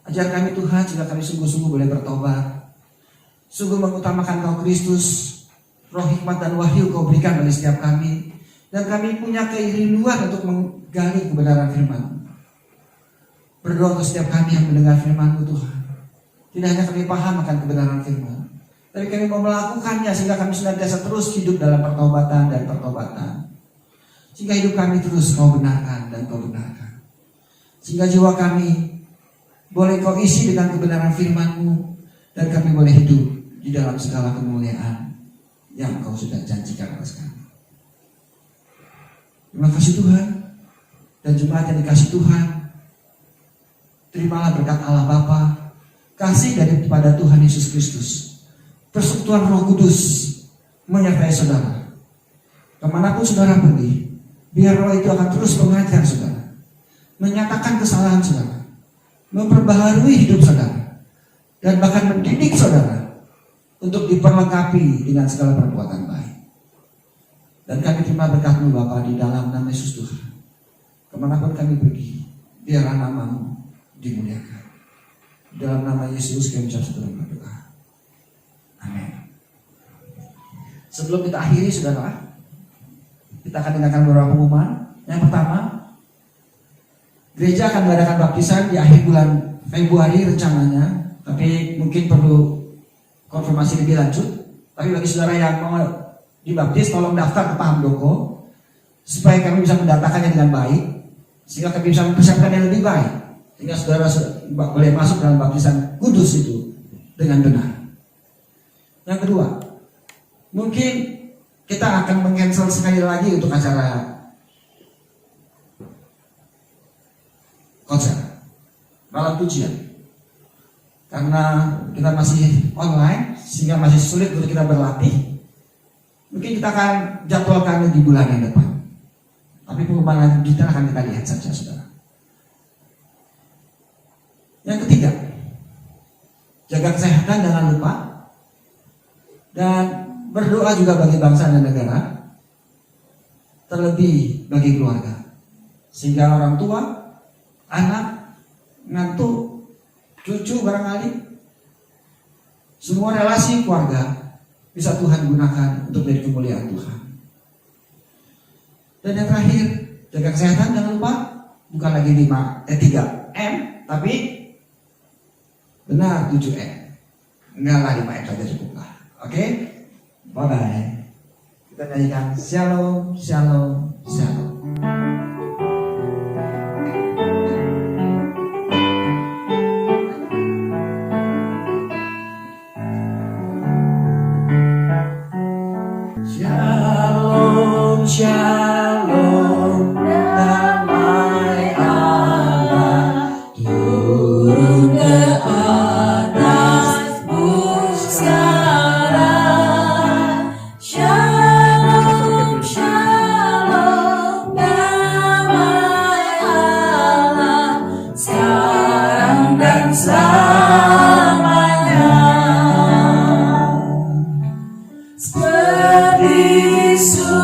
Ajar kami Tuhan sehingga kami sungguh-sungguh boleh bertobat, sungguh mengutamakan Kau Kristus, roh hikmat dan wahyu Kau berikan bagi setiap kami, dan kami punya kerinduan untuk menggali kebenaran firman-Mu. Berdoa untuk setiap kami yang mendengar firman-Mu Tuhan. Tidak hanya kami paham akan kebenaran firman, tapi kami mau melakukannya sehingga kami senantiasa terus hidup dalam pertobatan dan pertobatan. Sehingga hidup kami terus Kau benarkan dan Kau benarkan. Sehingga jiwa kami boleh Kau isi dengan kebenaran firman-Mu, dan kami boleh hidup di dalam segala kemuliaan yang Kau sudah janjikan atas kami. Terima kasih Tuhan. Dan jemaat yang dikasih Tuhan, terimalah berkat Allah Bapa, kasih daripada Tuhan Yesus Kristus, persekutuan Roh Kudus menyertai saudara. Kemanapun saudara pergi, biar Roh itu akan terus mengajar saudara, menyatakan kesalahan saudara, memperbaharui hidup saudara, dan bahkan mendidik saudara untuk diperlengkapi dengan segala perbuatan baik. Dan kami terima berkat-Mu Bapa di dalam nama Yesus Tuhan. Kemanapun kami pergi, biarlah nama-Mu dimuliakan. Dalam nama Yesus kami ucap syukur dan berdoa. Amin. Sebelum kita akhiri saudara, kita akan dengarkan beberapa pengumuman. Yang pertama, gereja akan mengadakan baptisan di akhir bulan Februari rencananya, tapi mungkin perlu konfirmasi lebih lanjut. Tapi bagi saudara yang mau dibaptis, tolong daftar ke Pak Handoko supaya kami bisa mendatakannya dengan baik, sehingga kami bisa mempersiapkan yang lebih baik, sehingga saudara boleh masuk dalam baptisan kudus itu dengan benar. Yang kedua, mungkin kita akan meng-cancel sekali lagi untuk acara konser malam pujian, karena kita masih online sehingga masih sulit untuk kita berlatih. Mungkin kita akan jadwalkan di bulan yang depan, tapi pengembangan detail akan kita lihat saja saudara. Yang ketiga, jaga kesehatan jangan lupa, dan berdoa juga bagi bangsa dan negara, terlebih bagi keluarga, sehingga orang tua, anak, ngantuk, cucu barangkali, semua relasi keluarga bisa Tuhan gunakan untuk menjadi kemuliaan Tuhan. Dan yang terakhir, jaga kesehatan jangan lupa, bukan lagi 3M, tapi benar 7M. Enggak lah 5M saja cukup lah. Oke? Bye bye. Kita nyanyikan Shalom, Shalom, Shalom. Shalom, Shalom, damai Allah turun ke atasmu sekarang. Shalom, Shalom, Yesus.